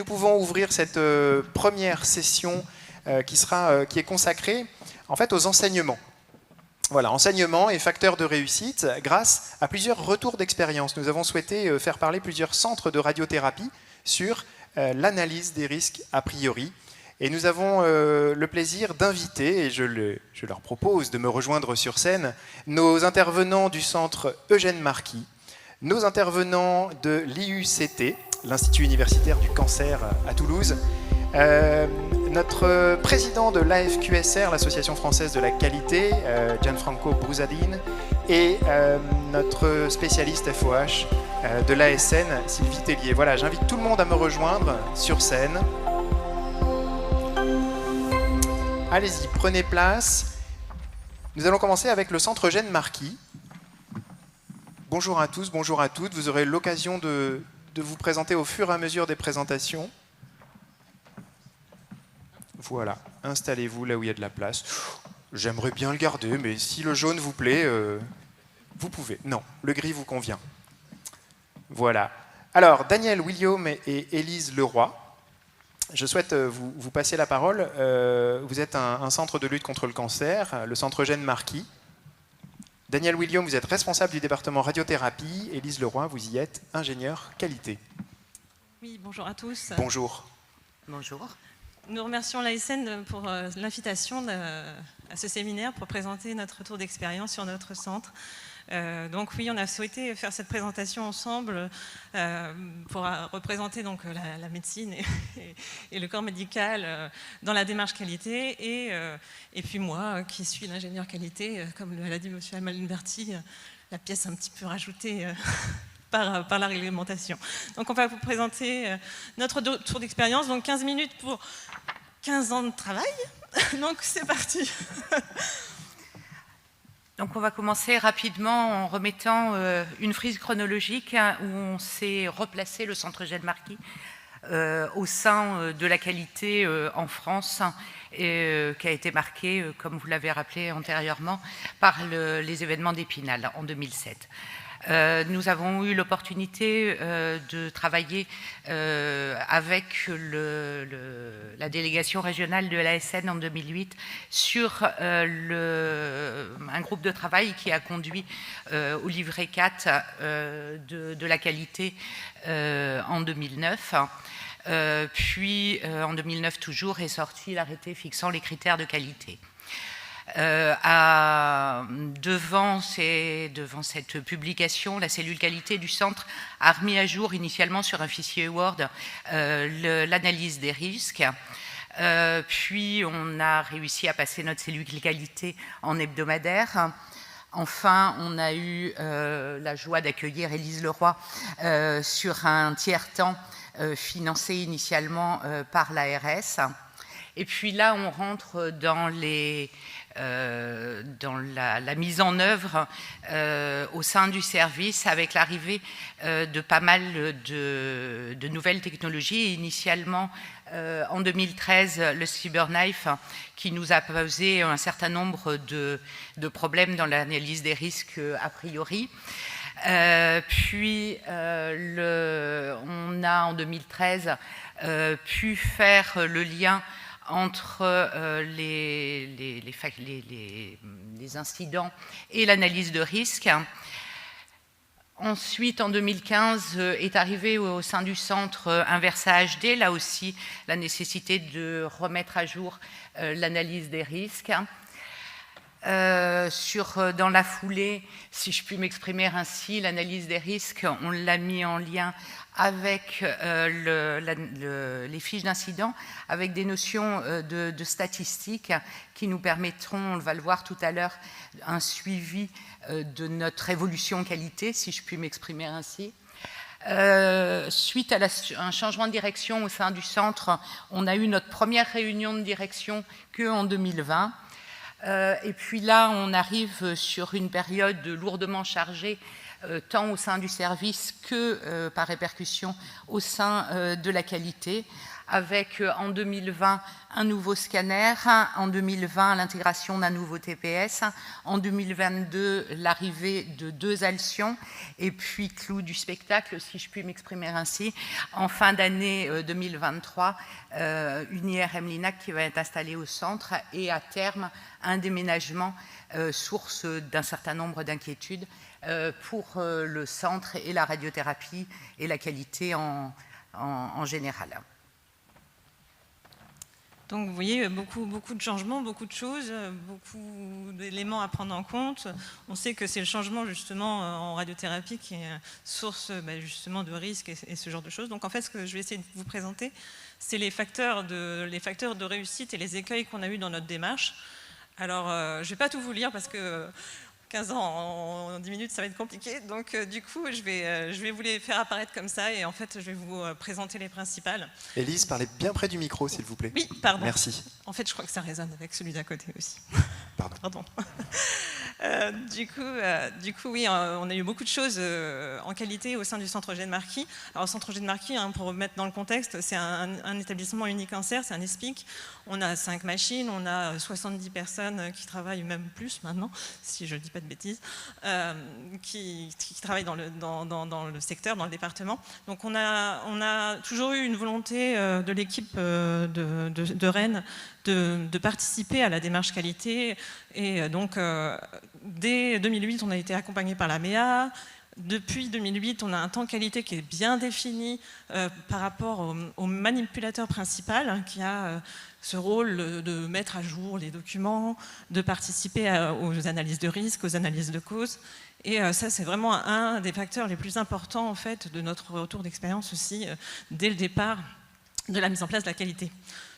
pouvons ouvrir cette première session qui est consacrée en fait aux enseignements. Voilà, enseignement et facteurs de réussite grâce à plusieurs retours d'expérience. Nous avons souhaité faire parler plusieurs centres de radiothérapie sur l'analyse des risques a priori. Et nous avons le plaisir d'inviter, et je leur propose de me rejoindre sur scène, nos intervenants du centre Eugène Marquis, nos intervenants de l'IUCT, l'Institut universitaire du cancer à Toulouse, notre président de l'AFQSR, l'Association française de la qualité, Gianfranco Brusadin, et notre spécialiste FOH de l'ASN, Sylvie Tellier. Voilà, j'invite tout le monde à me rejoindre sur scène. Allez-y, prenez place. Nous allons commencer avec le centre Eugène Marquis. Bonjour à tous, bonjour à toutes. Vous aurez l'occasion de vous présenter au fur et à mesure des présentations. Voilà, installez-vous là où il y a de la place. J'aimerais bien le garder, mais si le jaune vous plaît, vous pouvez. Non, le gris vous convient. Voilà. Alors, Daniel William et Élise Leroy, je souhaite vous passer la parole. Vous êtes un centre de lutte contre le cancer, le centre Eugène Marquis. Daniel William, vous êtes responsable du département radiothérapie. Élise Leroy, vous y êtes ingénieure qualité. Oui, bonjour à tous. Bonjour. Bonjour. Nous remercions l'ASN pour l'invitation à ce séminaire pour présenter notre retour d'expérience sur notre centre. Donc oui, on a souhaité faire cette présentation ensemble pour représenter donc la médecine et le corps médical dans la démarche qualité et puis moi qui suis l'ingénieur qualité, comme l'a dit M. Almalinberti, la pièce un petit peu rajoutée par la réglementation. Donc on va vous présenter notre tour d'expérience, donc 15 minutes pour 15 ans de travail. Donc c'est parti. Donc on va commencer rapidement en remettant une frise chronologique où on s'est replacé le centre Eugène Marquis au sein de la qualité en France qui a été marqué, comme vous l'avez rappelé antérieurement, par les événements d'Épinal en 2007. Nous avons eu l'opportunité de travailler avec la délégation régionale de l'ASN en 2008 sur un groupe de travail qui a conduit au livret 4 de la qualité en 2009. Puis en 2009 toujours est sorti l'arrêté fixant les critères de qualité. Devant cette publication, la cellule qualité du centre a remis à jour initialement sur un fichier Word l'analyse des risques. Puis on a réussi à passer notre cellule qualité en hebdomadaire. Enfin, on a eu la joie d'accueillir Élise Leroy sur un tiers-temps financé initialement par l'ARS. Et puis là, on rentre dans la mise en œuvre au sein du service avec l'arrivée de pas mal de nouvelles technologies. Initialement, en 2013, le CyberKnife qui nous a posé un certain nombre de problèmes dans l'analyse des risques a priori. Puis, on a en 2013 pu faire le lien entre les incidents et l'analyse de risque. Ensuite, en 2015, est arrivé au sein du centre un Versa HD, là aussi la nécessité de remettre à jour l'analyse des risques. Dans la foulée, si je puis m'exprimer ainsi, l'analyse des risques, on l'a mis en lien avec les fiches d'incidents, avec des notions de statistiques qui nous permettront, on va le voir tout à l'heure, un suivi de notre évolution qualité, si je puis m'exprimer ainsi. Suite à un changement de direction au sein du centre, on a eu notre première réunion de direction qu'en 2020. Et puis là, on arrive sur une période lourdement chargée, tant au sein du service que par répercussion au sein de la qualité, avec en 2020 un nouveau scanner, en 2020 l'intégration d'un nouveau TPS, en 2022 l'arrivée de 2 Alcyon, et puis clou du spectacle, si je puis m'exprimer ainsi, en fin d'année 2023, une IRM Linac qui va être installée au centre, et à terme un déménagement source d'un certain nombre d'inquiétudes pour le centre et la radiothérapie et la qualité en général. Donc vous voyez, beaucoup de changements, beaucoup de choses, beaucoup d'éléments à prendre en compte. On sait que c'est le changement justement en radiothérapie qui est source justement de risques et ce genre de choses. Donc en fait, ce que je vais essayer de vous présenter, c'est les facteurs de réussite et les écueils qu'on a eu dans notre démarche. Alors, je ne vais pas tout vous lire parce que 15 ans en 10 minutes, ça va être compliqué. Donc, du coup, je vais vous les faire apparaître comme ça et en fait, je vais vous présenter les principales. Élise, parlez bien près du micro, s'il vous plaît. Oui, pardon. Merci. En fait, je crois que ça résonne avec celui d'à côté aussi. Pardon. Du coup, oui, on a eu beaucoup de choses en qualité au sein du Centre Eugène Marquis. Alors, le Centre Eugène Marquis, pour remettre dans le contexte, c'est un établissement unicancer, c'est un ESPIC. On a 5 machines, on a 70 personnes qui travaillent, même plus maintenant, si je ne dis pas de bêtises, qui travaillent dans le secteur, dans le département. Donc, on a toujours eu une volonté de l'équipe de Rennes de participer à la démarche qualité. Et donc, dès 2008, on a été accompagné par la MEA. Depuis 2008, on a un temps qualité qui est bien défini par rapport au manipulateur principal, qui a ce rôle de mettre à jour les documents, de participer aux analyses de risque, aux analyses de cause. Et ça, c'est vraiment un des facteurs les plus importants en fait, de notre retour d'expérience aussi, dès le départ de la mise en place de la qualité.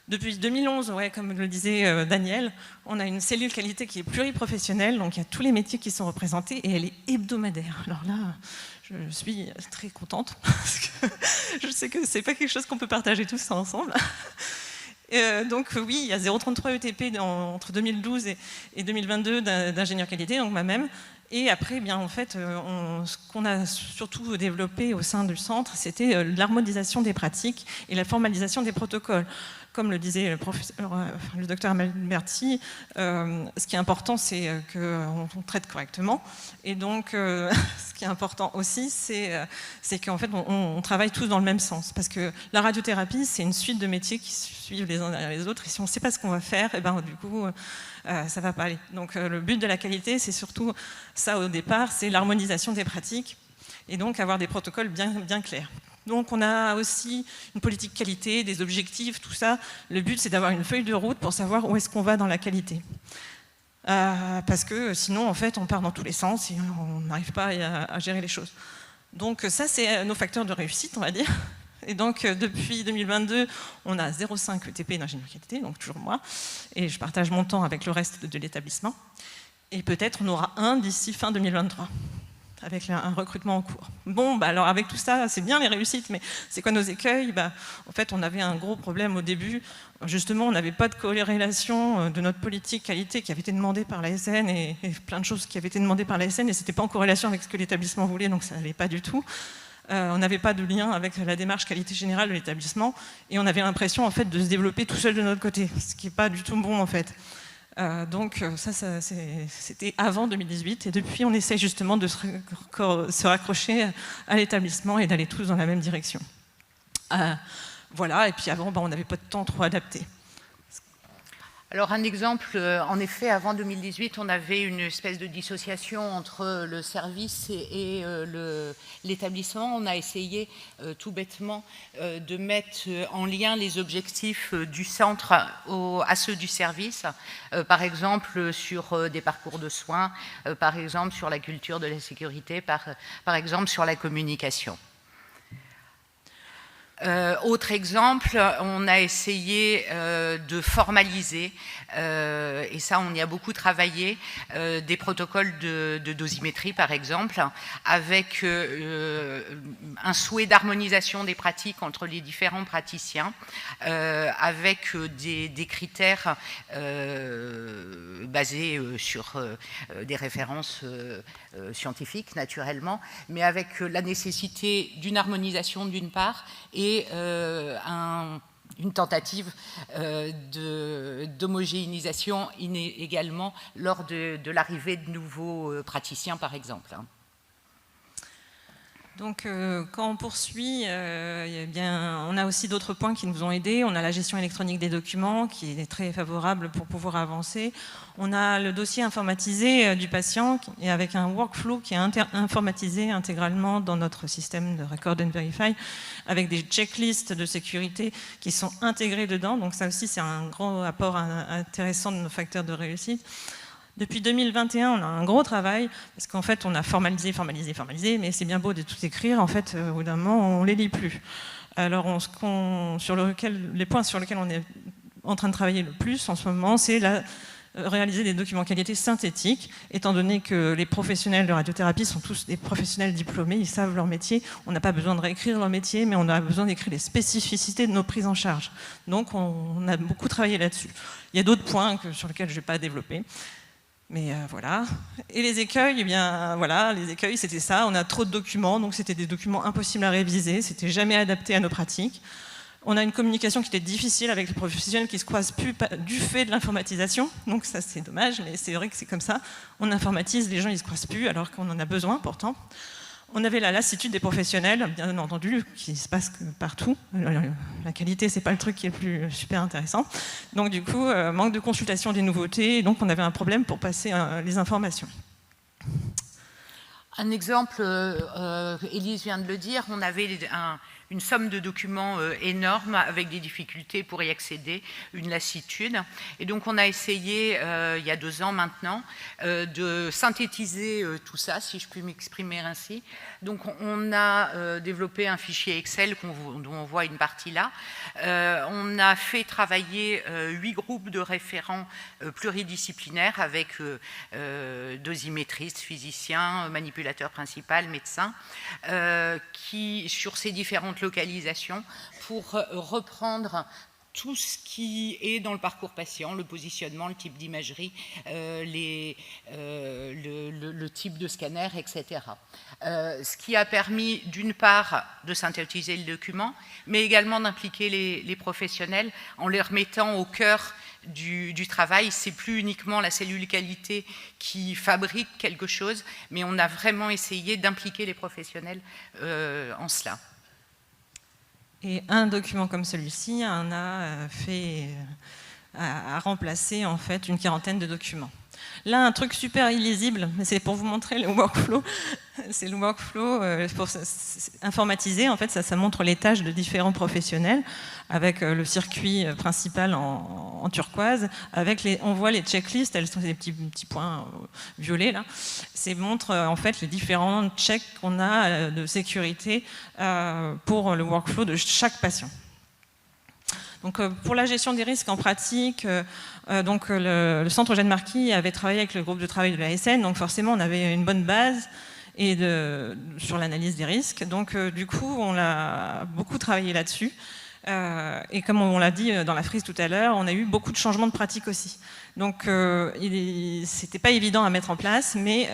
Depuis 2011, ouais, comme le disait Daniel, on a une cellule qualité qui est pluriprofessionnelle, donc il y a tous les métiers qui sont représentés et elle est hebdomadaire. Alors là, je suis très contente parce que je sais que c'est pas quelque chose qu'on peut partager tous ensemble. Donc oui, il y a 0,33 ETP entre 2012 et 2022 d'ingénieur qualité, donc moi-même. Et après, eh bien, en fait, ce qu'on a surtout développé au sein du centre, c'était l'harmonisation des pratiques et la formalisation des protocoles. Comme le disait le docteur Alberti, ce qui est important, c'est qu'on traite correctement. Et donc, ce qui est important aussi, c'est qu'en fait, on travaille tous dans le même sens. Parce que la radiothérapie, c'est une suite de métiers qui suivent les uns derrière les autres. Et si on ne sait pas ce qu'on va faire, et ben, du coup, ça ne va pas aller. Donc, le but de la qualité, c'est surtout ça au départ, c'est l'harmonisation des pratiques. Et donc, avoir des protocoles bien clairs. Donc on a aussi une politique qualité, des objectifs, tout ça. Le but, c'est d'avoir une feuille de route pour savoir où est-ce qu'on va dans la qualité. Parce que sinon, en fait, on part dans tous les sens et on n'arrive pas à gérer les choses. Donc ça, c'est nos facteurs de réussite, on va dire. Et donc, depuis 2022, on a 0,5 ETP d'ingénierie qualité, donc toujours moi. Et je partage mon temps avec le reste de l'établissement. Et peut-être on aura un d'ici fin 2023. Avec un recrutement en cours. Bon, alors avec tout ça, c'est bien les réussites, mais c'est quoi nos écueils? En fait, on avait un gros problème au début. Justement, on n'avait pas de corrélation de notre politique qualité qui avait été demandée par la SN et plein de choses qui avaient été demandées par la SN et c'était pas en corrélation avec ce que l'établissement voulait, donc ça n'allait pas du tout. On n'avait pas de lien avec la démarche qualité générale de l'établissement et on avait l'impression en fait de se développer tout seul de notre côté, ce qui n'est pas du tout bon en fait. Donc ça c'était avant 2018 et depuis on essaie justement de se raccrocher à l'établissement et d'aller tous dans la même direction. Voilà, et puis avant on n'avait pas de temps trop adapté. Alors un exemple, en effet, avant 2018, on avait une espèce de dissociation entre le service et l'établissement. On a essayé tout bêtement de mettre en lien les objectifs du centre à ceux du service, par exemple sur des parcours de soins, par exemple sur la culture de la sécurité, par exemple sur la communication. Autre exemple, on a essayé de formaliser, et ça on y a beaucoup travaillé, des protocoles de dosimétrie par exemple, avec un souhait d'harmonisation des pratiques entre les différents praticiens, avec des critères basés sur des références scientifiques naturellement, mais avec la nécessité d'une harmonisation d'une part et une tentative d'homogénéisation également lors de l'arrivée de nouveaux praticiens, par exemple. Donc, quand on poursuit, eh bien, on a aussi d'autres points qui nous ont aidés. On a la gestion électronique des documents, qui est très favorable pour pouvoir avancer. On a le dossier informatisé du patient, et avec un workflow qui est informatisé intégralement dans notre système de Record and Verify, avec des checklists de sécurité qui sont intégrés dedans. Donc ça aussi, c'est un grand apport intéressant de nos facteurs de réussite. Depuis 2021, on a un gros travail, parce qu'en fait, on a formalisé, mais c'est bien beau de tout écrire, en fait, au bout d'un moment, on ne les lit plus. Alors, les points sur lesquels on est en train de travailler le plus en ce moment, c'est réaliser des documents qualité synthétiques, étant donné que les professionnels de radiothérapie sont tous des professionnels diplômés, ils savent leur métier, on n'a pas besoin de réécrire leur métier, mais on a besoin d'écrire les spécificités de nos prises en charge. Donc, on a beaucoup travaillé là-dessus. Il y a d'autres points sur lesquels je ne vais pas développer. Mais voilà. Et les écueils, eh bien voilà, les écueils c'était ça, on a trop de documents, donc c'était des documents impossibles à réviser, c'était jamais adapté à nos pratiques. On a une communication qui était difficile avec les professionnels qui se croisent plus du fait de l'informatisation, donc ça c'est dommage, mais c'est vrai que c'est comme ça. On informatise, les gens ils se croisent plus alors qu'on en a besoin pourtant. On avait la lassitude des professionnels, bien entendu, qui se passe partout. La qualité, c'est pas le truc qui est le plus super intéressant. Donc du coup, manque de consultation des nouveautés, et donc on avait un problème pour passer les informations. Un exemple, Élise vient de le dire, on avait une somme de documents énorme avec des difficultés pour y accéder, une lassitude. Et donc on a essayé, il y a 2 ans maintenant, de synthétiser tout ça, si je puis m'exprimer ainsi. Donc on a développé un fichier Excel dont on voit une partie là. On a fait travailler 8 groupes de référents pluridisciplinaires avec dosimétristes, physiciens, manipulateurs principal, médecins, qui, sur ces différentes localisations, pour reprendre tout ce qui est dans le parcours patient, le positionnement, le type d'imagerie, le type de scanner, etc. Ce qui a permis, d'une part, de synthétiser le document, mais également d'impliquer les professionnels en les remettant au cœur du travail. C'est plus uniquement la cellule qualité qui fabrique quelque chose, mais on a vraiment essayé d'impliquer les professionnels en cela. Et un document comme celui-ci a remplacé en fait une quarantaine de documents. Là, un truc super illisible, mais c'est pour vous montrer le workflow. C'est le workflow pour informatiser. En fait, ça montre les tâches de différents professionnels avec le circuit principal en turquoise. On voit les checklists, elles sont des petits points violets là. Ça montre en fait les différents checks qu'on a de sécurité pour le workflow de chaque patient. Donc, pour la gestion des risques en pratique, le centre Eugène Marquis avait travaillé avec le groupe de travail de l'ASN, donc forcément on avait une bonne base sur l'analyse des risques. Donc du coup on a beaucoup travaillé là-dessus. Et comme on l'a dit dans la frise tout à l'heure, on a eu beaucoup de changements de pratique aussi. Donc c'était pas évident à mettre en place, mais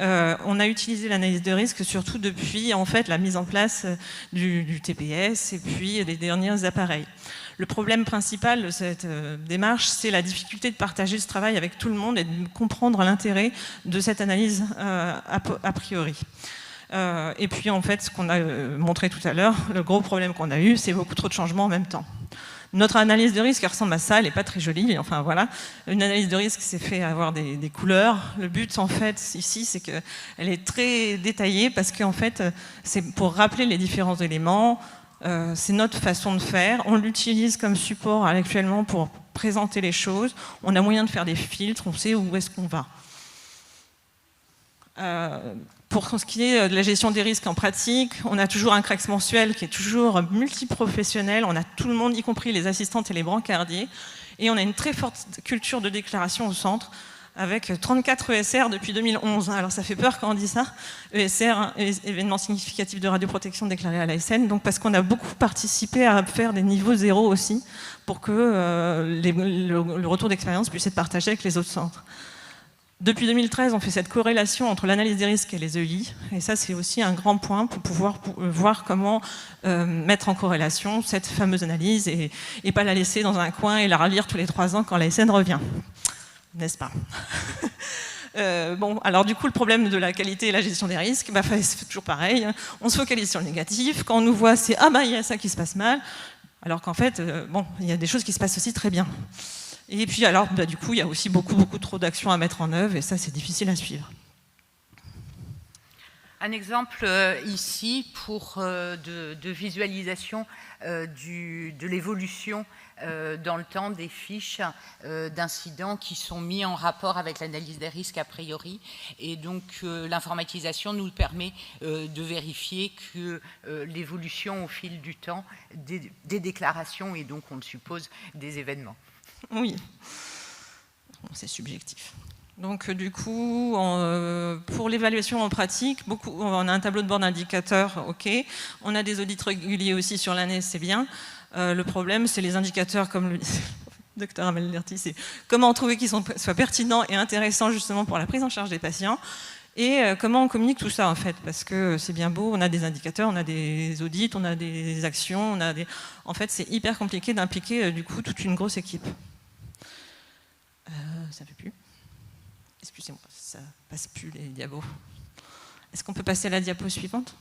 on a utilisé l'analyse de risque surtout depuis en fait la mise en place du TPS et puis des derniers appareils. Le problème principal de cette démarche, c'est la difficulté de partager ce travail avec tout le monde et de comprendre l'intérêt de cette analyse a priori. Et puis en fait, ce qu'on a montré tout à l'heure, le gros problème qu'on a eu, c'est beaucoup trop de changements en même temps. Notre analyse de risque ressemble à ça, elle n'est pas très jolie, enfin voilà. Une analyse de risque, c'est fait avoir des couleurs. Le but en fait ici, c'est qu'elle est très détaillée parce qu'en fait, c'est pour rappeler les différents éléments. C'est notre façon de faire, on l'utilise comme support actuellement pour présenter les choses, on a moyen de faire des filtres, on sait où est-ce qu'on va. Pour ce qui est de la gestion des risques en pratique, on a toujours un CREX mensuel qui est toujours multiprofessionnel, on a tout le monde, y compris les assistantes et les brancardiers, et on a une très forte culture de déclaration au centre, avec 34 ESR depuis 2011. Alors ça fait peur quand on dit ça, ESR, événement significatif de radioprotection déclaré à l'ASN, donc parce qu'on a beaucoup participé à faire des niveaux 0 aussi, pour que le retour d'expérience puisse être partagé avec les autres centres. Depuis 2013, on fait cette corrélation entre l'analyse des risques et les EI, et ça c'est aussi un grand point pour pouvoir voir comment mettre en corrélation cette fameuse analyse et pas la laisser dans un coin et la relire tous les 3 ans quand la SN revient, n'est-ce pas? Bon, alors du coup, le problème de la qualité et la gestion des risques, bah, c'est toujours pareil, on se focalise sur le négatif, quand on nous voit c'est « ah bah il y a ça qui se passe mal », alors qu'en fait, bon, il y a des choses qui se passent aussi très bien. Et puis alors, bah, du coup, il y a aussi beaucoup trop d'actions à mettre en œuvre, et ça, c'est difficile à suivre. Un exemple ici de visualisation de l'évolution dans le temps des fiches d'incidents qui sont mis en rapport avec l'analyse des risques a priori. Et donc l'informatisation nous permet de vérifier que l'évolution au fil du temps des déclarations et donc on le suppose des événements. Oui, c'est subjectif. Donc du coup, pour l'évaluation en pratique, on a un tableau de bord d'indicateurs, ok. On a des audits réguliers aussi sur l'année, c'est bien. Le problème, c'est les indicateurs, comme le docteur Amel Lerti, c'est comment trouver qu'ils soient pertinents et intéressants justement pour la prise en charge des patients. Et comment on communique tout ça en fait, parce que c'est bien beau, on a des indicateurs, on a des audits, on a des actions, en fait c'est hyper compliqué d'impliquer du coup toute une grosse équipe. Ça ne fait plus. Excusez-moi, ça passe plus les diapos. Est-ce qu'on peut passer à la diapo suivante?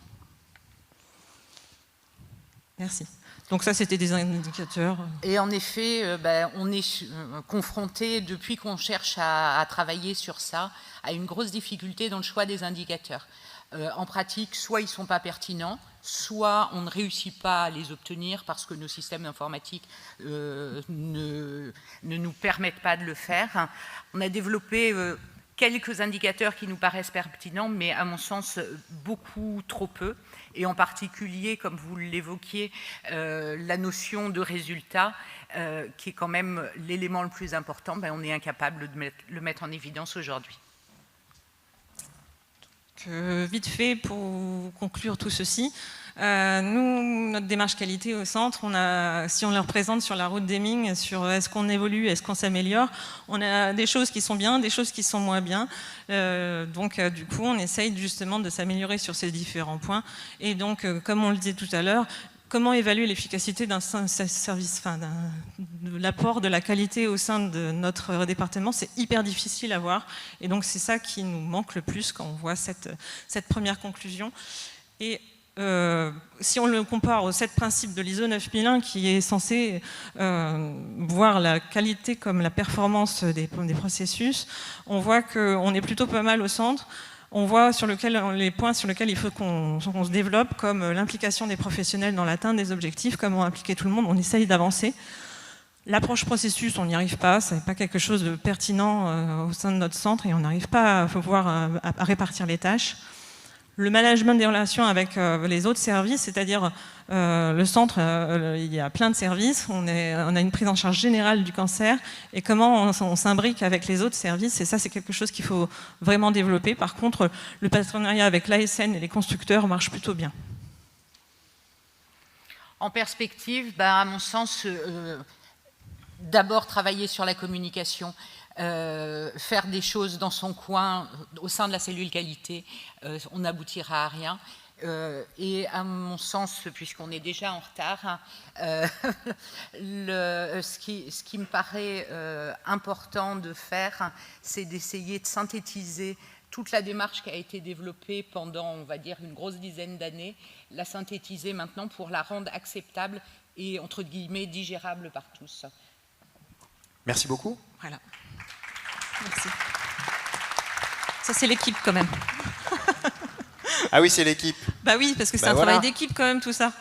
Merci. Donc ça, c'était des indicateurs. Et en effet, on est confronté, depuis qu'on cherche à travailler sur ça, à une grosse difficulté dans le choix des indicateurs. En pratique, soit ils ne sont pas pertinents, soit on ne réussit pas à les obtenir parce que nos systèmes informatiques ne nous permettent pas de le faire. On a développé quelques indicateurs qui nous paraissent pertinents, mais à mon sens, beaucoup trop peu. Et en particulier, comme vous l'évoquiez, la notion de résultat, qui est quand même l'élément le plus important, on est incapable de le mettre en évidence aujourd'hui. Vite fait, pour conclure tout ceci, nous, notre démarche qualité au centre, si on le représente sur la route d'Hemming, sur est-ce qu'on évolue, est-ce qu'on s'améliore, on a des choses qui sont bien, des choses qui sont moins bien. Donc, du coup, on essaye justement de s'améliorer sur ces différents points. Et donc, comme on le disait tout à l'heure, comment évaluer l'efficacité d'un service, de l'apport de la qualité au sein de notre département, c'est hyper difficile à voir. Et donc, c'est ça qui nous manque le plus quand on voit cette première conclusion. Et si on le compare aux 7 principes de l'ISO 9001 qui est censé voir la qualité comme la performance des processus, on voit qu'on est plutôt pas mal au centre. On voit les points sur lesquels il faut qu'on se développe, comme l'implication des professionnels dans l'atteinte des objectifs, comment impliquer tout le monde, on essaye d'avancer. L'approche processus, on n'y arrive pas, ce n'est pas quelque chose de pertinent au sein de notre centre et on n'arrive pas à pouvoir à répartir les tâches. Le management des relations avec les autres services, c'est-à-dire le centre, il y a plein de services, on a une prise en charge générale du cancer, et comment on s'imbrique avec les autres services, et ça c'est quelque chose qu'il faut vraiment développer. Par contre, le partenariat avec l'ASN et les constructeurs marche plutôt bien. En perspective, à mon sens, d'abord travailler sur la communication. Faire des choses dans son coin, au sein de la cellule qualité, on n'aboutira à rien. Et à mon sens, puisqu'on est déjà en retard, ce qui me paraît important de faire, c'est d'essayer de synthétiser toute la démarche qui a été développée pendant, on va dire, une grosse dizaine d'années, la synthétiser maintenant pour la rendre acceptable et, entre guillemets, digérable par tous. Merci beaucoup. Voilà. Merci. Ça, c'est l'équipe quand même. Ah oui, c'est l'équipe. Bah oui, parce que c'est un travail d'équipe quand même, tout ça.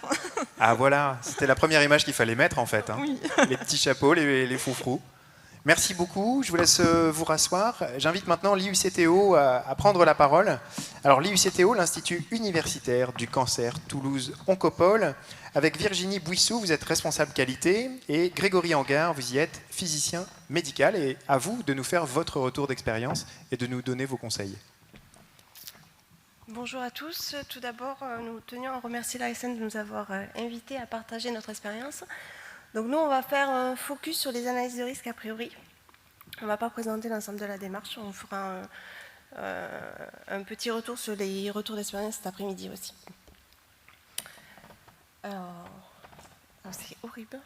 Ah voilà, c'était la première image qu'il fallait mettre en fait. Hein. Oui. Les petits chapeaux, les froufrous. Merci beaucoup, je vous laisse vous rasseoir. J'invite maintenant l'IUCTO à prendre la parole. Alors l'IUCTO, l'Institut universitaire du cancer Toulouse Oncopole, avec Virginie Bouissou, vous êtes responsable qualité, et Grégory Angard, vous y êtes physicien médical, et à vous de nous faire votre retour d'expérience et de nous donner vos conseils. Bonjour à tous. Tout d'abord, nous tenions à remercier l'ASN de nous avoir invités à partager notre expérience. Donc nous, on va faire un focus sur les analyses de risque a priori. On ne va pas présenter l'ensemble de la démarche, on fera un petit retour sur les retours d'expérience cet après-midi aussi. Alors, c'est horrible.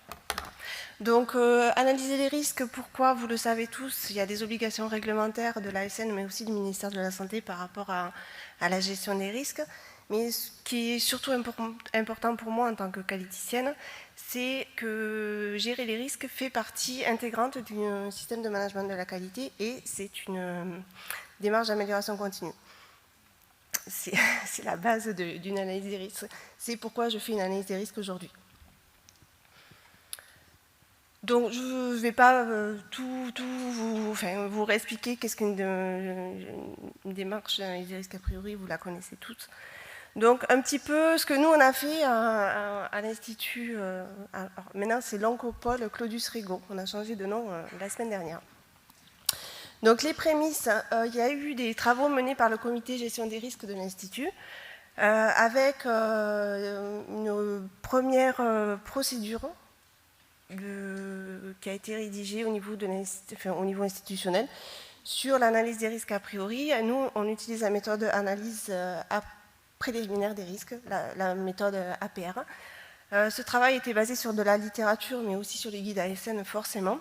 Donc, analyser les risques, pourquoi? Vous le savez tous, il y a des obligations réglementaires de l'ASN, mais aussi du ministère de la Santé par rapport à la gestion des risques. Mais ce qui est surtout important pour moi en tant que qualiticienne, c'est que gérer les risques fait partie intégrante du système de management de la qualité et c'est une démarche d'amélioration continue. C'est la base d'une analyse des risques. C'est pourquoi je fais une analyse des risques aujourd'hui. Donc, je ne vais pas vous réexpliquer qu'est-ce qu'une démarche d'analyse des risques a priori, vous la connaissez toutes. Donc, un petit peu ce que nous, on a fait à l'Institut, maintenant c'est l'Oncopole Claudius Regaud, on a changé de nom la semaine dernière. Donc, les prémices, il y a eu des travaux menés par le comité gestion des risques de l'Institut, avec une première procédure qui a été rédigée au niveau institutionnel sur l'analyse des risques a priori. Nous, on utilise la méthode d'analyse préliminaire des risques, la méthode APR. Ce travail était basé sur de la littérature, mais aussi sur les guides ASN, forcément.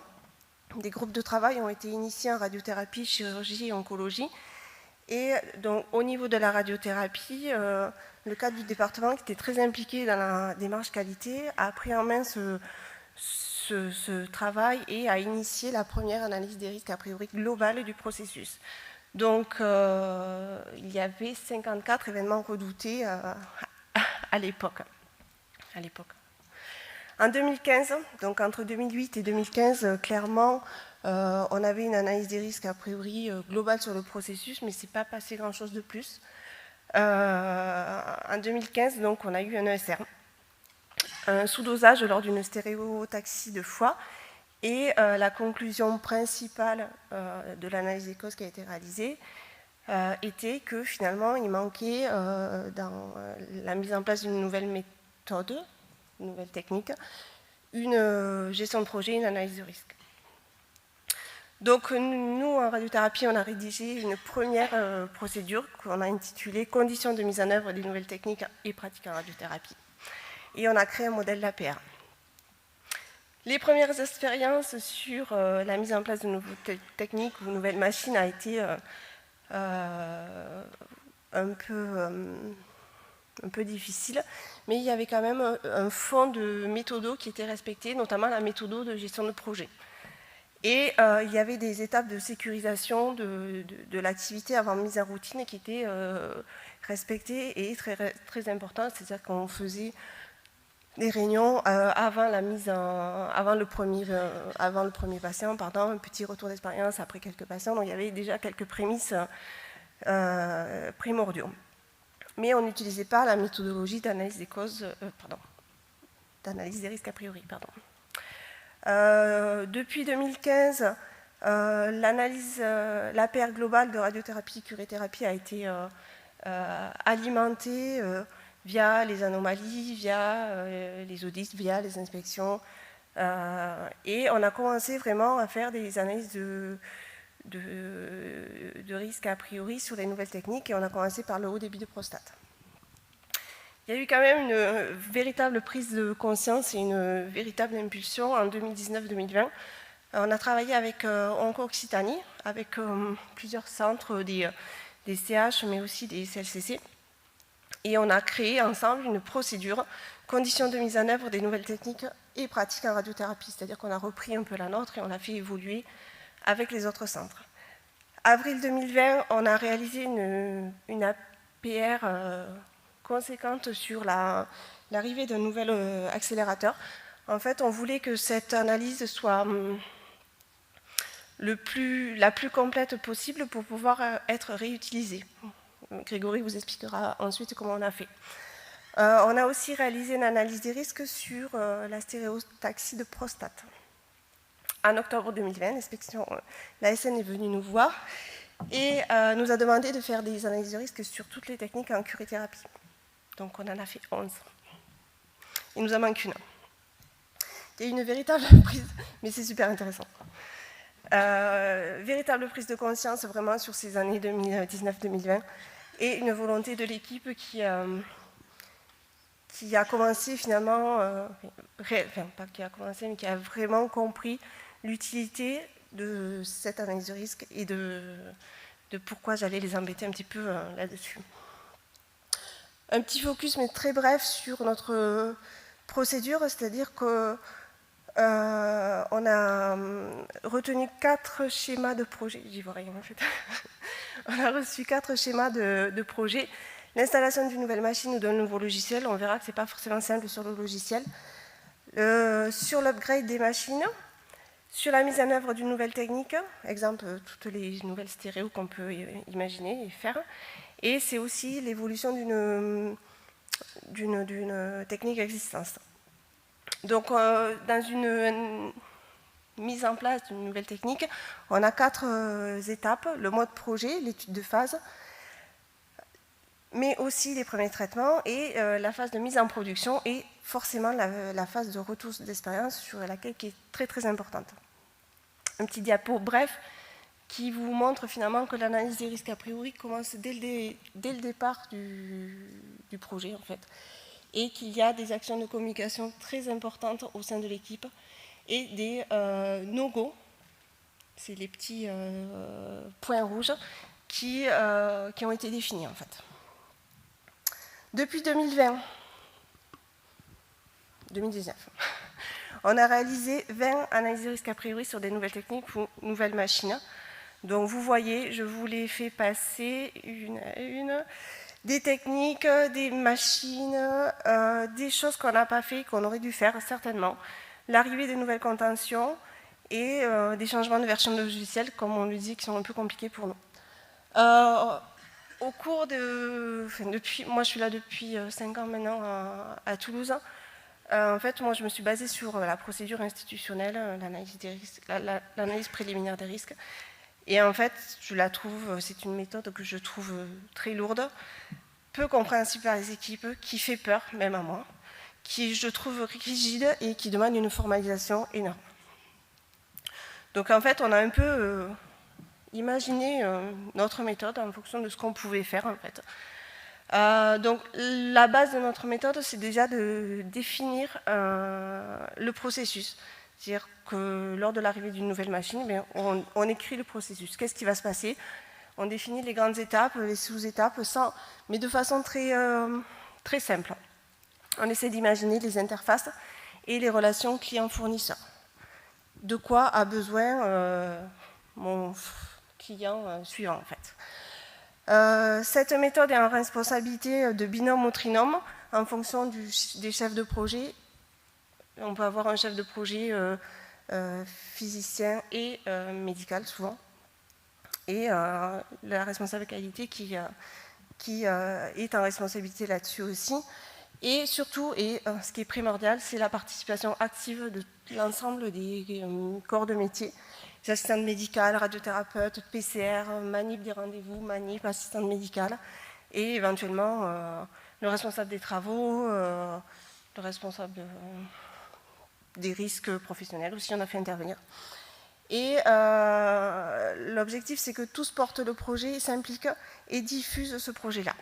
Des groupes de travail ont été initiés en radiothérapie, chirurgie et oncologie. Et donc, au niveau de la radiothérapie, le cadre du département, qui était très impliqué dans la démarche qualité, a pris en main ce travail et a initié la première analyse des risques a priori globale du processus. Donc, il y avait 54 événements redoutés à l'époque. En 2015, donc entre 2008 et 2015, clairement, on avait une analyse des risques a priori globale sur le processus, mais ce n'est pas passé grand-chose de plus. En 2015, donc, on a eu un ESR, un sous-dosage lors d'une stéréotaxie de foie, et la conclusion principale de l'analyse des causes qui a été réalisée était que finalement il manquait dans la mise en place d'une nouvelle méthode, une nouvelle technique, une gestion de projet, une analyse de risque. Donc nous, en radiothérapie, on a rédigé une première procédure qu'on a intitulée « Conditions de mise en œuvre des nouvelles techniques et pratiques en radiothérapie ». Et on a créé un modèle d'APR. Les premières expériences sur la mise en place de nouvelles techniques ou de nouvelles machines a été un peu difficile, mais il y avait quand même un fond de méthodo qui était respecté, notamment la méthodo de gestion de projet. Et il y avait des étapes de sécurisation de l'activité avant mise en routine qui étaient respectées et très importantes, c'est-à-dire qu'on faisait des réunions avant le premier patient, un petit retour d'expérience après quelques patients, donc il y avait déjà quelques prémices primordiaux. Mais on n'utilisait pas la méthodologie d'analyse des causes, d'analyse des risques a priori. Depuis 2015, l'APR globale de radiothérapie, curéthérapie a été alimentée via les anomalies, via les audits, via les inspections. Et on a commencé vraiment à faire des analyses de risques a priori sur les nouvelles techniques et on a commencé par le haut débit de prostate. Il y a eu quand même une véritable prise de conscience et une véritable impulsion en 2019-2020. On a travaillé avec Onco-Occitanie, avec plusieurs centres, des CH, mais aussi des CLCC. Et on a créé ensemble une procédure, conditions de mise en œuvre des nouvelles techniques et pratiques en radiothérapie. C'est-à-dire qu'on a repris un peu la nôtre et on l'a fait évoluer avec les autres centres. Avril 2020, on a réalisé une APR conséquente sur l'arrivée d'un nouvel accélérateur. En fait, on voulait que cette analyse soit la plus complète possible pour pouvoir être réutilisée. Grégory vous expliquera ensuite comment on a fait. On a aussi réalisé une analyse des risques sur la stéréotaxie de prostate. En octobre 2020, l'ASN est venue nous voir et nous a demandé de faire des analyses de risques sur toutes les techniques en curéthérapie. Donc on en a fait 11. Il nous en manque une. Il y a eu une véritable prise, mais c'est super intéressant. Véritable prise de conscience vraiment sur ces années 2019-2020 et une volonté de l'équipe qui a commencé finalement, pas qui a commencé, mais qui a vraiment compris l'utilité de cette analyse de risque et de pourquoi j'allais les embêter un petit peu là-dessus. Un petit focus, mais très bref, sur notre procédure, c'est-à-dire que on a retenu 4 schémas de projet. J'y vois rien en fait. On a reçu 4 schémas de projet. L'installation d'une nouvelle machine ou d'un nouveau logiciel, on verra que ce n'est pas forcément simple sur le logiciel. Sur l'upgrade des machines, sur la mise en œuvre d'une nouvelle technique, exemple toutes les nouvelles stéréos qu'on peut imaginer et faire. Et c'est aussi l'évolution d'une technique existante. Donc, dans une mise en place d'une nouvelle technique, on a 4 étapes, le mode projet, l'étude de phase, mais aussi les premiers traitements et la phase de mise en production et forcément la phase de retour d'expérience sur laquelle qui est très très importante. Un petit diapo bref qui vous montre finalement que l'analyse des risques a priori commence dès le départ du projet en fait, et qu'il y a des actions de communication très importantes au sein de l'équipe et des no-go, c'est les petits points rouges qui ont été définis en fait. Depuis 2019, on a réalisé 20 analyses de risques a priori sur des nouvelles techniques ou nouvelles machines. Donc vous voyez, je vous les fais passer une à une. Des techniques, des machines, des choses qu'on n'a pas fait, qu'on aurait dû faire certainement. L'arrivée des nouvelles contentions et des changements de version de logiciel, comme on le dit, qui sont un peu compliqués pour nous. Au cours de... moi, je suis là depuis 5 ans maintenant à Toulouse. En fait, moi, je me suis basée sur la procédure institutionnelle, l'analyse préliminaire des risques. Et en fait, je la trouve, c'est une méthode que je trouve très lourde, peu compréhensible par les équipes, qui fait peur, même à moi, qui je trouve rigide et qui demande une formalisation énorme. Donc en fait, on a un peu imaginé notre méthode en fonction de ce qu'on pouvait faire en fait. Donc la base de notre méthode, c'est déjà de définir le processus. C'est-à-dire que lors de l'arrivée d'une nouvelle machine, on écrit le processus. Qu'est-ce qui va se passer? On définit les grandes étapes, les sous-étapes, mais de façon très, très simple. On essaie d'imaginer les interfaces et les relations client-fournisseur. De quoi a besoin mon client suivant, en fait. Cette méthode est en responsabilité de binôme ou trinôme en fonction des chefs de projet. On peut avoir un chef de projet physicien et médical, souvent. Et la responsable qualité qui est en responsabilité là-dessus aussi. Et surtout, et ce qui est primordial, c'est la participation active de l'ensemble des corps de métier. Les assistantes médicales, radiothérapeutes, PCR, manip des rendez-vous, manip, assistante médicale, et éventuellement le responsable des travaux, le responsable des risques professionnels aussi, on a fait intervenir. Et l'objectif, c'est que tous portent le projet, s'impliquent et diffusent ce projet-là.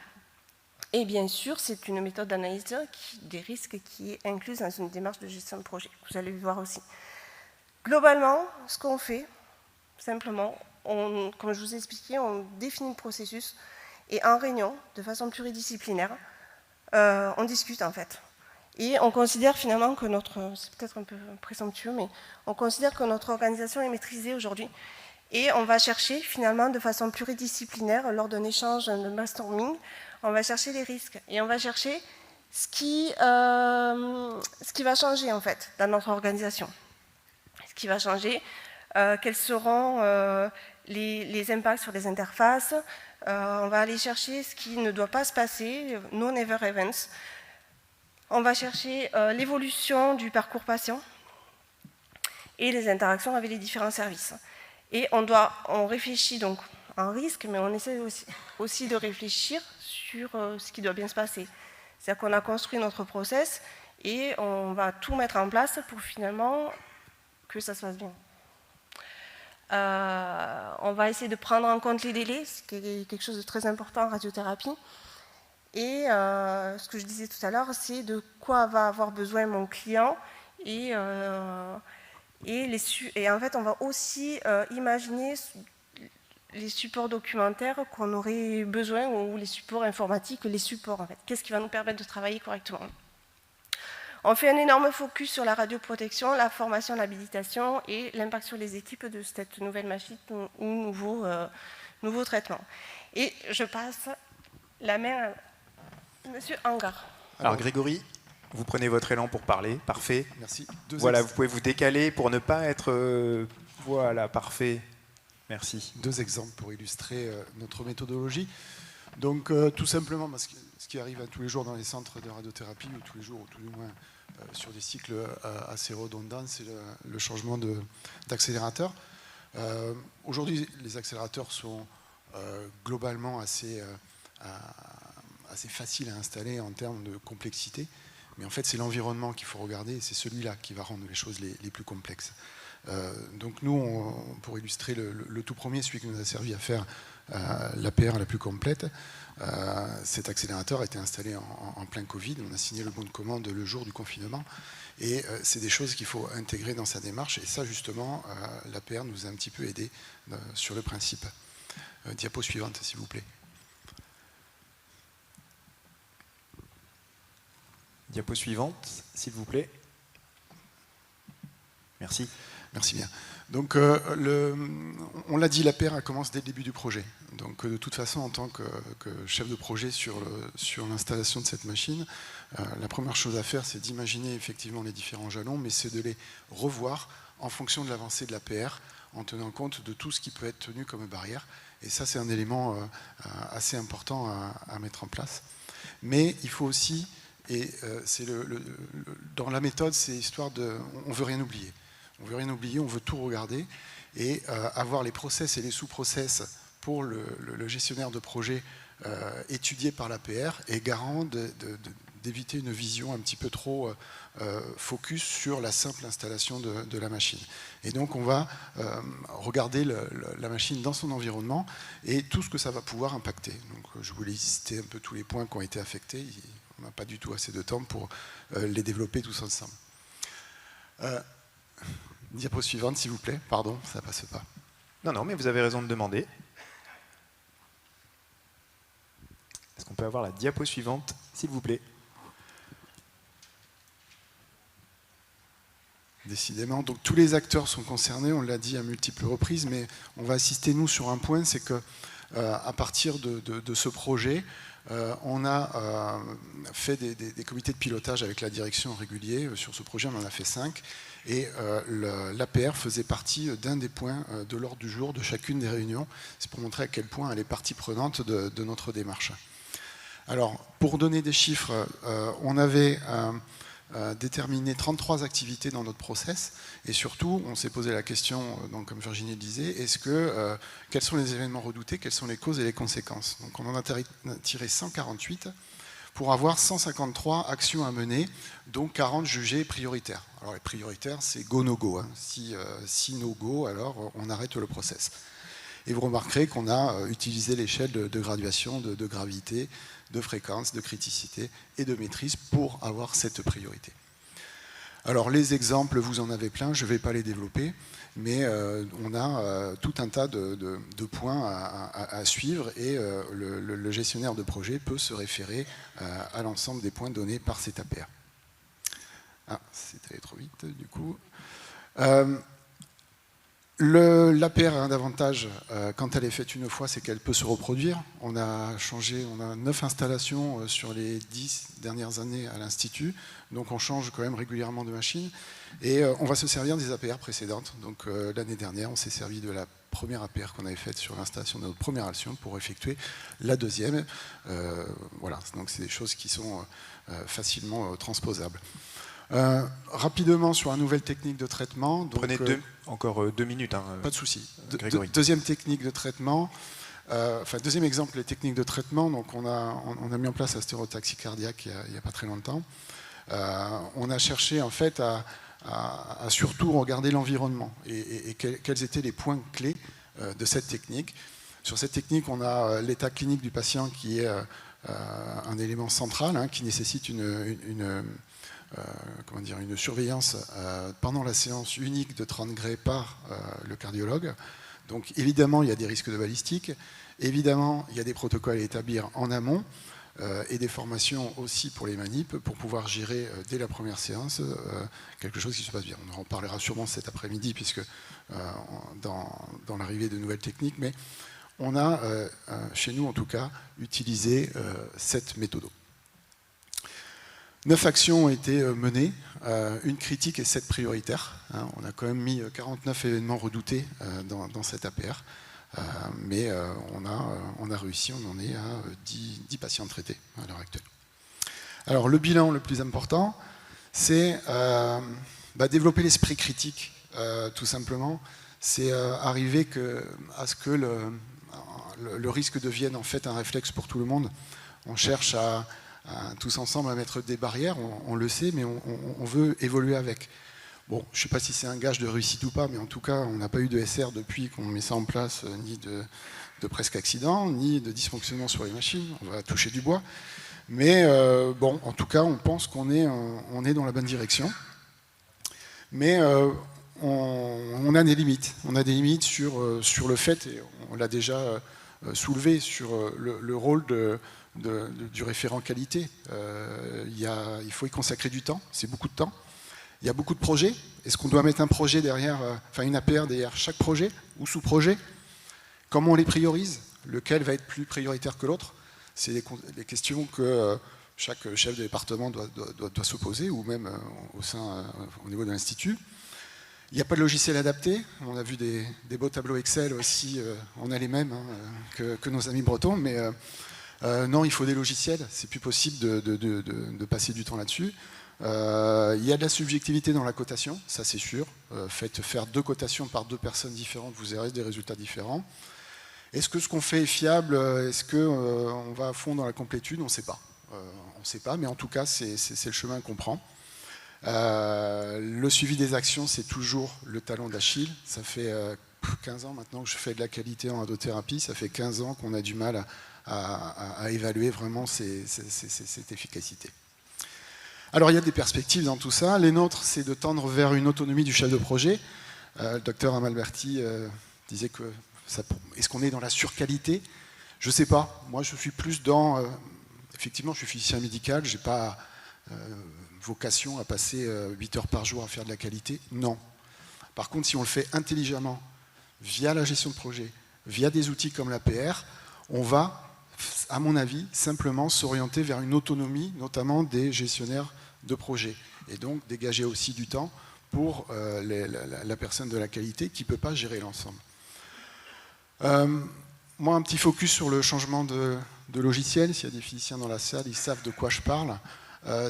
Et bien sûr, c'est une méthode d'analyse des risques qui est incluse dans une démarche de gestion de projet. Vous allez le voir aussi. Globalement, ce qu'on fait, simplement, comme je vous ai expliqué, on définit le processus et en réunion, de façon pluridisciplinaire, on discute en fait. Et on considère finalement que c'est peut-être un peu présomptueux, mais on considère que notre organisation est maîtrisée aujourd'hui. Et on va chercher finalement de façon pluridisciplinaire, lors d'un échange, de brainstorming, on va chercher les risques. Et on va chercher ce qui va changer en fait dans notre organisation. Ce qui va changer, quels seront les impacts sur les interfaces. On va aller chercher ce qui ne doit pas se passer, no never events. On va chercher l'évolution du parcours patient et les interactions avec les différents services. Et on réfléchit donc en risque, mais on essaie aussi de réfléchir sur ce qui doit bien se passer. C'est-à-dire qu'on a construit notre process et on va tout mettre en place pour finalement que ça se passe bien. On va essayer de prendre en compte les délais, ce qui est quelque chose de très important en radiothérapie. Et ce que je disais tout à l'heure, c'est de quoi va avoir besoin mon client. Et en fait, on va aussi imaginer les supports documentaires qu'on aurait besoin, ou les supports informatiques, les supports en fait. Qu'est-ce qui va nous permettre de travailler correctement? On fait un énorme focus sur la radioprotection, la formation, l'habilitation et l'impact sur les équipes de cette nouvelle machine ou nouveau traitement. Et je passe la main à Monsieur Angar. Alors Grégory, vous prenez votre élan pour parler, parfait. Merci. Voilà, vous pouvez vous décaler pour ne pas être... voilà, parfait. Merci. 2 exemples pour illustrer notre méthodologie. Donc tout simplement, ce qui arrive tous les jours dans les centres de radiothérapie, ou tous les jours, ou tout du moins sur des cycles assez redondants, c'est le changement d'accélérateur. Aujourd'hui, les accélérateurs sont globalement assez faciles à installer en termes de complexité, mais en fait c'est l'environnement qu'il faut regarder, et c'est celui-là qui va rendre les choses les plus complexes. Donc nous, pour illustrer le tout premier, celui qui nous a servi à faire l'APR la plus complète, cet accélérateur a été installé en plein Covid. On a signé le bon de commande le jour du confinement, et c'est des choses qu'il faut intégrer dans sa démarche, et ça justement, l'APR nous a un petit peu aidé sur le principe. Diapo suivante s'il vous plaît. Diapo suivante, s'il vous plaît. Merci. Merci bien. Donc, on l'a dit, l'APR commence dès le début du projet. Donc, de toute façon, en tant que chef de projet sur l'installation de cette machine, la première chose à faire, c'est d'imaginer effectivement les différents jalons, mais c'est de les revoir en fonction de l'avancée de l'APR, en tenant compte de tout ce qui peut être tenu comme barrière. Et ça, c'est un élément assez important à mettre en place. Mais il faut aussi, et c'est dans la méthode, c'est histoire de... On ne veut rien oublier. On ne veut rien oublier, on veut tout regarder, et avoir les process et les sous-process pour le gestionnaire de projet étudié par l'APR est garant d'éviter une vision un petit peu trop focus sur la simple installation de la machine. Et donc on va regarder la machine dans son environnement et tout ce que ça va pouvoir impacter. Donc je voulais lister un peu tous les points qui ont été affectés. On n'a pas du tout assez de temps pour les développer tous ensemble. Diapo suivante, s'il vous plaît. Pardon, ça passe pas. Non, mais vous avez raison de demander. Est-ce qu'on peut avoir la diapo suivante, s'il vous plaît? Décidément. Donc tous les acteurs sont concernés, on l'a dit à multiples reprises, mais on va insister, nous, sur un point, c'est que à partir de ce projet, on a fait des comités de pilotage avec la direction régulier. Sur ce projet, on en a fait 5. Et l'APR faisait partie d'un des points de l'ordre du jour de chacune des réunions. C'est pour montrer à quel point elle est partie prenante de notre démarche. Alors, pour donner des chiffres, on avait déterminé 33 activités dans notre process. Et surtout, on s'est posé la question, donc, comme Virginie le disait, quels sont les événements redoutés, quelles sont les causes et les conséquences. Donc on en a tiré 148 pour avoir 153 actions à mener, dont 40 jugées prioritaires. Alors les prioritaires, c'est go, no go. Hein. Si no go, alors on arrête le process. Et vous remarquerez qu'on a utilisé l'échelle de graduation, de gravité, de fréquence, de criticité et de maîtrise pour avoir cette priorité. Alors les exemples, vous en avez plein, je ne vais pas les développer, mais on a tout un tas de points à suivre, et le gestionnaire de projet peut se référer à l'ensemble des points donnés par cet APR. Ah, c'est allé trop vite du coup. L'APR a un avantage quand elle est faite une fois, c'est qu'elle peut se reproduire. On a 9 installations sur les 10 dernières années à l'Institut, donc on change quand même régulièrement de machine. Et on va se servir des APR précédentes. Donc l'année dernière, on s'est servi de la première APR qu'on avait faite sur l'installation de notre première alcyon pour effectuer la deuxième. Voilà, donc c'est des choses qui sont facilement transposables. Rapidement sur la nouvelle technique de traitement. Donc, prenez encore 2 minutes. Hein, pas de souci. Deuxième technique de traitement. Deuxième exemple, les techniques de traitement. Donc on a mis en place la stéréotaxie cardiaque il n'y a pas très longtemps. On a cherché en fait à à surtout regarder l'environnement et quels étaient les points clés de cette technique. Sur cette technique, on a l'état clinique du patient qui est un élément central, hein, qui nécessite une surveillance pendant la séance unique de 30 degrés par le cardiologue. Donc évidemment, il y a des risques de balistique, évidemment, il y a des protocoles à établir en amont, et des formations aussi pour les manips, pour pouvoir gérer dès la première séance quelque chose qui se passe bien. On en parlera sûrement cet après-midi, puisque dans l'arrivée de nouvelles techniques, mais on a, chez nous en tout cas, utilisé cette méthode. 9 actions ont été menées, une critique et 7 prioritaires. Hein, on a quand même mis 49 événements redoutés dans cette APR, mais on a réussi, on en est à 10 patients traités à l'heure actuelle. Alors le bilan le plus important, c'est développer l'esprit critique, tout simplement. C'est arriver à ce que le risque devienne en fait un réflexe pour tout le monde. On cherche tous ensemble à mettre des barrières, on le sait, mais on veut évoluer avec. Bon, je ne sais pas si c'est un gage de réussite ou pas, mais en tout cas, on n'a pas eu de SR depuis qu'on met ça en place, ni de presque accident, ni de dysfonctionnement sur les machines. On va toucher du bois. Mais bon, en tout cas, on pense qu'on est dans la bonne direction. Mais on a des limites. On a des limites sur le fait, et on l'a déjà soulevé, sur le rôle du référent qualité. Il faut y consacrer du temps, c'est beaucoup de temps. Il y a beaucoup de projets. Est-ce qu'on doit mettre un projet derrière, une APR derrière chaque projet ou sous-projet? Comment on les priorise? Lequel va être plus prioritaire que l'autre? C'est des questions que chaque chef de département doit se poser, ou même au niveau de l'Institut. Il n'y a pas de logiciel adapté. On a vu des beaux tableaux Excel aussi. On a les mêmes que nos amis bretons, mais non, il faut des logiciels. C'est plus possible de passer du temps là-dessus. Il y a de la subjectivité dans la cotation, ça c'est sûr. Faites faire 2 cotations par 2 personnes différentes, vous aurez des résultats différents. Est-ce que ce qu'on fait est fiable? Est-ce qu'on va à fond dans la complétude? On ne sait pas. On ne sait pas, mais en tout cas, c'est le chemin qu'on prend. Le suivi des actions, c'est toujours le talon d'Achille. Ça fait 15 ans maintenant que je fais de la qualité en endothérapie. Ça fait 15 ans qu'on a du mal à évaluer vraiment cette efficacité. Alors il y a des perspectives dans tout ça. Les nôtres, c'est de tendre vers une autonomie du chef de projet. Le docteur Amalberti disait que est-ce qu'on est dans la surqualité? Je ne sais pas. Moi, je suis plus dans... effectivement, je suis physicien médical. Je n'ai pas vocation à passer 8 heures par jour à faire de la qualité. Non. Par contre, si on le fait intelligemment, via la gestion de projet, via des outils comme l'APR, on va, à mon avis, simplement s'orienter vers une autonomie, notamment des gestionnaires de projet. Et donc, dégager aussi du temps pour la personne de la qualité qui ne peut pas gérer l'ensemble. Moi, un petit focus sur le changement de logiciel. S'il y a des physiciens dans la salle, ils savent de quoi je parle.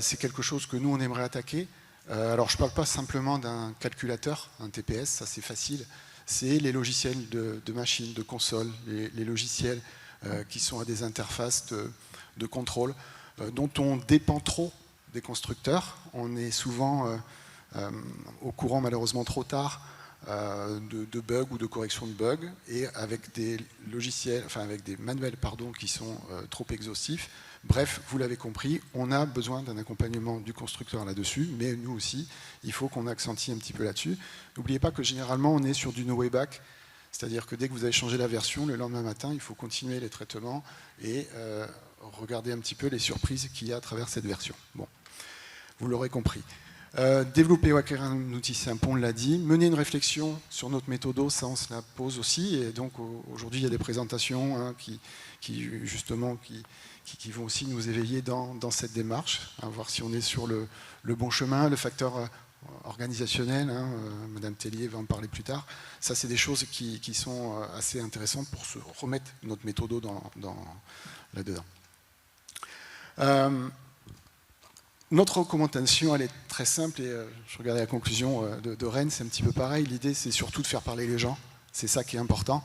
C'est quelque chose que nous, on aimerait attaquer. Alors, je ne parle pas simplement d'un calculateur, un TPS, ça c'est facile. C'est les logiciels de machines, de consoles, les logiciels qui sont à des interfaces de contrôle, dont on dépend trop des constructeurs. On est souvent au courant, malheureusement trop tard, de bugs ou de corrections de bugs, et avec des logiciels, avec des manuels qui sont trop exhaustifs. Bref, vous l'avez compris, on a besoin d'un accompagnement du constructeur là-dessus, mais nous aussi, il faut qu'on accentue un petit peu là-dessus. N'oubliez pas que généralement, on est sur du no way back, c'est-à-dire que dès que vous avez changé la version, le lendemain matin, il faut continuer les traitements et regarder un petit peu les surprises qu'il y a à travers cette version. Bon, vous l'aurez compris. Développer ou acquérir un outil simple, on l'a dit. Mener une réflexion sur notre méthodo, ça on se la pose aussi. Et donc aujourd'hui, il y a des présentations qui vont aussi nous éveiller dans cette démarche, à voir si on est sur le bon chemin. Le facteur organisationnel, Madame Tellier va en parler plus tard. Ça, c'est des choses qui sont assez intéressantes pour se remettre notre méthodo là-dedans. Notre recommandation, elle est très simple, et je regardais la conclusion de Rennes, c'est un petit peu pareil. L'idée, c'est surtout de faire parler les gens. C'est ça qui est important.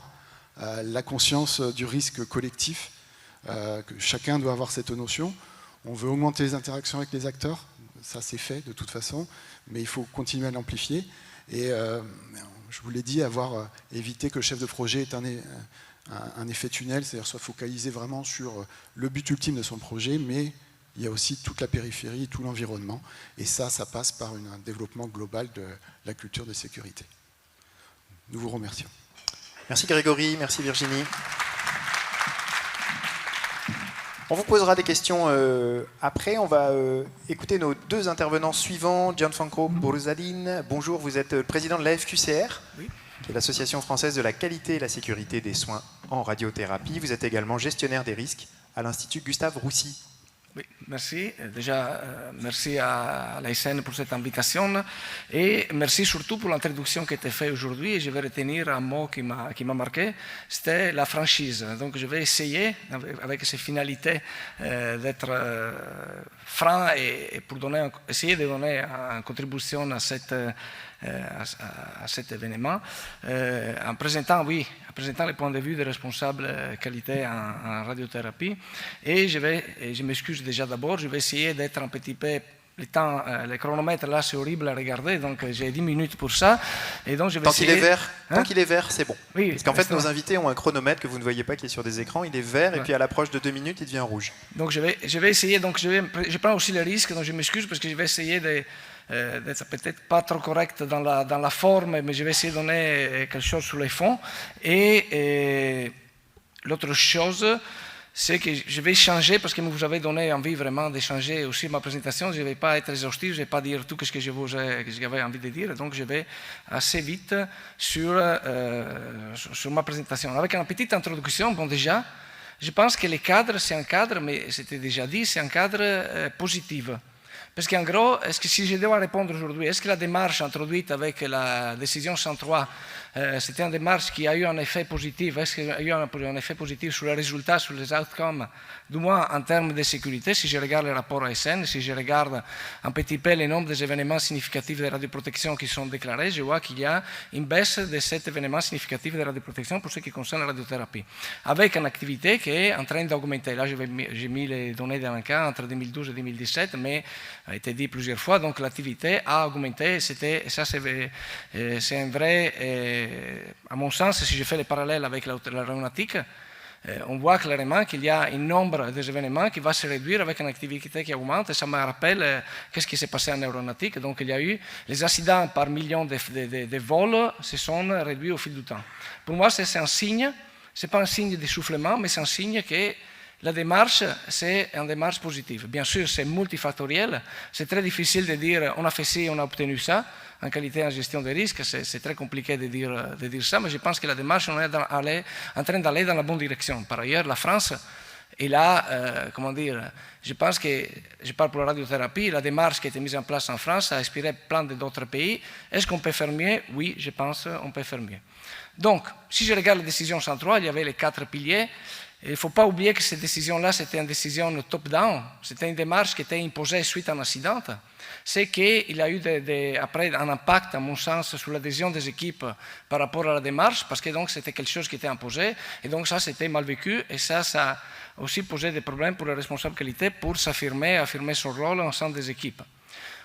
La conscience du risque collectif, que chacun doit avoir cette notion. On veut augmenter les interactions avec les acteurs, ça c'est fait de toute façon, mais il faut continuer à l'amplifier. Et je vous l'ai dit, avoir évité que le chef de projet ait un effet tunnel, c'est-à-dire soit focalisé vraiment sur le but ultime de son projet, mais il y a aussi toute la périphérie, tout l'environnement. Et ça passe par un développement global de la culture de sécurité. Nous vous remercions. Merci Grégory, merci Virginie. On vous posera des questions après. On va écouter nos deux intervenants suivants. Gianfranco Borsalin, bonjour, vous êtes le président de l'AFQCR, qui est l'Association française de la qualité et la sécurité des soins en radiothérapie. Vous êtes également gestionnaire des risques à l'Institut Gustave Roussy. Oui, merci. Déjà, merci à l'ASN pour cette invitation et merci surtout pour l'introduction qui a été faite aujourd'hui. Et je vais retenir un mot qui m'a marqué, c'était la franchise. Donc je vais essayer, avec ces finalités, d'être franc et pour essayer de donner une contribution à cet événement, en présentant le point de vue des responsables qualité en radiothérapie. Et je m'excuse déjà d'abord, je vais essayer d'être un petit peu... Le chronomètre là c'est horrible à regarder, donc j'ai 10 minutes pour ça. Et donc je vais essayer... Tant qu'il est vert, c'est bon. Oui, parce qu'en fait, nos invités ont un chronomètre que vous ne voyez pas qui est sur des écrans, il est vert et puis à l'approche de 2 minutes, il devient rouge. Donc je vais essayer, je prends aussi le risque, donc je m'excuse parce que je vais essayer d'être peut-être pas trop correct dans la forme, mais je vais essayer de donner quelque chose sur les fonds. Et l'autre chose, c'est que je vais changer, parce que vous avez donné envie vraiment de changer aussi ma présentation. Je ne vais pas être exhaustif, je ne vais pas dire tout ce que j'avais envie de dire, donc je vais assez vite sur ma présentation. Avec une petite introduction, bon déjà, je pense que le cadre, c'est un cadre, mais c'était déjà dit, c'est un cadre positif. Parce qu'en gros, est-ce que si je dois répondre aujourd'hui, est-ce que la démarche introduite avec la décision 103, c'était une démarche qui a eu un effet positif? Est-ce qu'il y a eu un effet positif sur les résultats, sur les outcomes, du moins en termes de sécurité? Si je regarde les rapports ASN, si je regarde un petit peu le nombre des événements significatifs de radioprotection qui sont déclarés, je vois qu'il y a une baisse de cet événement significatif de radioprotection pour ce qui concerne la radiothérapie, avec une activité qui est en train d'augmenter. Là, j'ai mis les données d'un cas entre 2012 et 2017, mais a été dit plusieurs fois, donc l'activité a augmenté. Ça, c'est un vrai... à mon sens, si je fais le parallèle avec l'aéronautique, on voit clairement qu'il y a un nombre d'événements qui va se réduire avec une activité qui augmente. Et ça me rappelle qu'est-ce qui s'est passé en aéronautique. Donc, il y a eu les accidents par million de vols se sont réduits au fil du temps. Pour moi, c'est un signe. Ce n'est pas un signe d'essoufflement, mais c'est un signe que la démarche, c'est une démarche positive. Bien sûr, c'est multifactoriel. C'est très difficile de dire on a fait ci, on a obtenu ça. En qualité en gestion des risques, c'est très compliqué de dire ça, mais je pense que la démarche on est en train d'aller dans la bonne direction. Par ailleurs, la France est là, comment dire, je pense que, je parle pour la radiothérapie, la démarche qui a été mise en place en France a inspiré plein d'autres pays. Est-ce qu'on peut faire mieux? Oui, je pense qu'on peut faire mieux. Donc, si je regarde la décision 103, il y avait les 4 piliers. Il ne faut pas oublier que cette décision-là, c'était une décision top-down, c'était une démarche qui était imposée suite à un incident. C'est qu'il y a eu après un impact, à mon sens, sur l'adhésion des équipes par rapport à la démarche, parce que donc c'était quelque chose qui était imposé, et donc ça, c'était mal vécu, et ça a aussi posé des problèmes pour les responsables qualité pour affirmer son rôle au sein des équipes.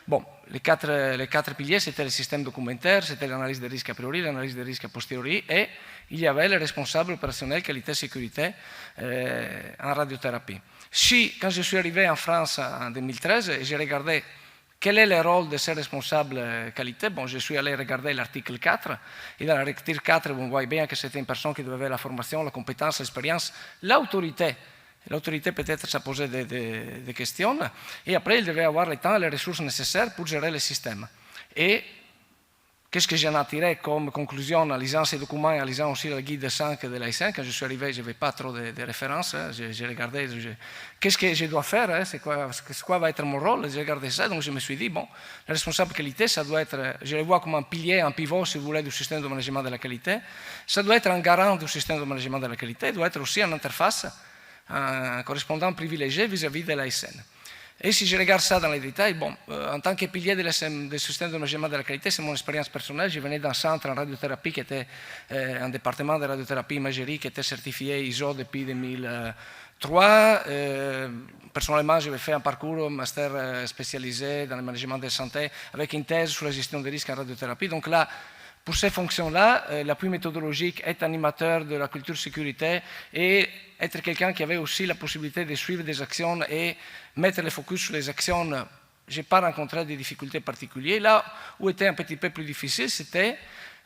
Bon, les quatre piliers, c'était le système documentaire, c'était l'analyse des risques a priori, l'analyse des risques a posteriori, et il y avait le responsable opérationnel qualité-sécurité en radiothérapie. Quand je suis arrivé en France en 2013, j'ai regardé quel est le rôle de ces responsables qualité. Bon, je suis allé regarder l'article 4, et dans l'article 4, on voit bien que c'était une personne qui devait avoir la formation, la compétence, l'expérience, l'autorité. L'autorité peut-être ça posait des questions, et après il devait avoir le temps et les ressources nécessaires pour gérer le système. Et qu'est-ce que j'en ai tiré comme conclusion en lisant ces documents et en lisant aussi le guide 5 de l'ASN? Quand je suis arrivé, je n'avais pas trop de références, j'ai regardé, qu'est-ce que je dois faire, c'est quoi va être mon rôle? J'ai regardé ça, donc je me suis dit, bon, la responsable qualité, ça doit être, je le vois comme un pilier, un pivot, si vous voulez, du système de management de la qualité, ça doit être un garant du système de management de la qualité, doit être aussi une interface, un correspondant privilégié vis-à-vis de l'ASN. Et si je regarde ça dans les détails, bon, en tant que pilier du système de management de la qualité, c'est mon expérience personnelle. Je venais d'un centre en radiothérapie qui était un département de radiothérapie imagerie qui était certifié ISO depuis 3, personnellement, j'avais fait un parcours master spécialisé dans le management de santé avec une thèse sur la gestion des risques en radiothérapie. Donc là, pour ces fonctions-là, l'appui méthodologique, être animateur de la culture sécurité et être quelqu'un qui avait aussi la possibilité de suivre des actions et mettre le focus sur les actions, je n'ai pas rencontré de difficultés particulières. Là où était un petit peu plus difficile, c'était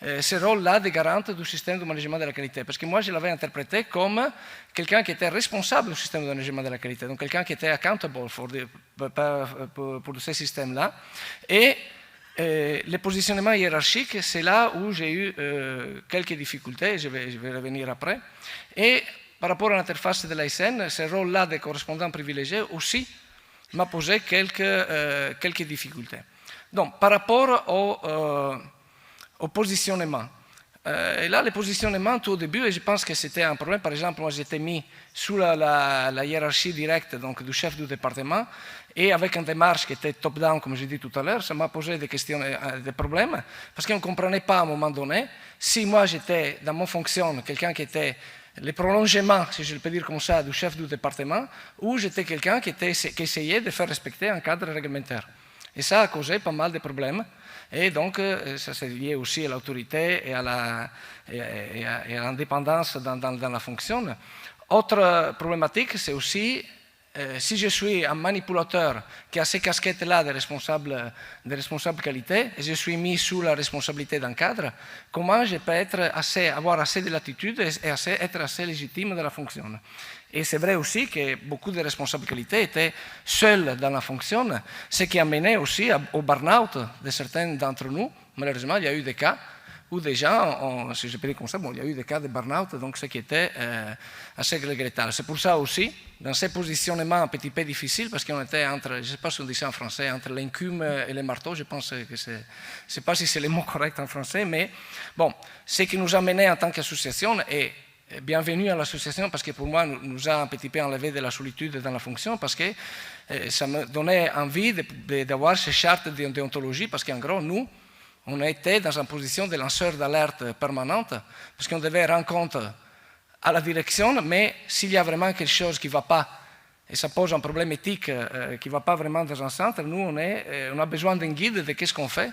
ce rôle-là de garante du système de management de la qualité. Parce que moi, je l'avais interprété comme quelqu'un qui était responsable du système de management de la qualité, donc quelqu'un qui était accountable pour ce système-là. Et le positionnement hiérarchique, c'est là où j'ai eu quelques difficultés, je vais revenir après. Et par rapport à l'interface de l'ASN, ce rôle-là de correspondant privilégié aussi m'a posé quelques difficultés. Donc, par rapport au positionnement. Et là, le positionnement, tout au début, et je pense que c'était un problème. Par exemple, moi, j'étais mis sous la hiérarchie directe donc, du chef du département, et avec une démarche qui était top-down, comme j'ai dit tout à l'heure, ça m'a posé des problèmes, parce qu'on ne comprenait pas à un moment donné si moi, j'étais, dans mon fonction, quelqu'un qui était le prolongement, si je peux dire comme ça, du chef du département, ou j'étais quelqu'un qui essayait de faire respecter un cadre réglementaire. Et ça a causé pas mal de problèmes. Et donc, ça c'est lié aussi à l'autorité et à l'indépendance dans la fonction. Autre problématique, c'est aussi, si je suis un manipulateur qui a ces casquettes-là de responsable qualité, et je suis mis sous la responsabilité d'un cadre, comment je peux avoir assez de latitude et être assez légitime dans la fonction? Et c'est vrai aussi que beaucoup de responsables qualité étaient seuls dans la fonction, ce qui a mené aussi au burn-out de certains d'entre nous. Malheureusement, il y a eu des cas où des gens, si je peux dire comme ça, il y a eu des cas de burn-out, donc ce qui était assez regrettable. C'est pour ça aussi, dans ces positionnements un petit peu difficiles, parce qu'on était entre, je ne sais pas si on dit ça en français, entre l'incume et le marteau, je pense que je ne sais pas si c'est le mot correct en français, mais bon, ce qui nous a mené en tant qu'association, et bienvenue à l'association parce que pour moi, nous a un petit peu enlevé de la solitude dans la fonction parce que ça me donnait envie d'avoir ces chartes de déontologie parce qu'en gros, nous, on était dans une position de lanceur d'alerte permanente parce qu'on devait rendre compte à la direction, mais s'il y a vraiment quelque chose qui ne va pas et ça pose un problème éthique qui ne va pas vraiment dans un centre, nous, on a besoin d'un guide de qu'est-ce qu'on fait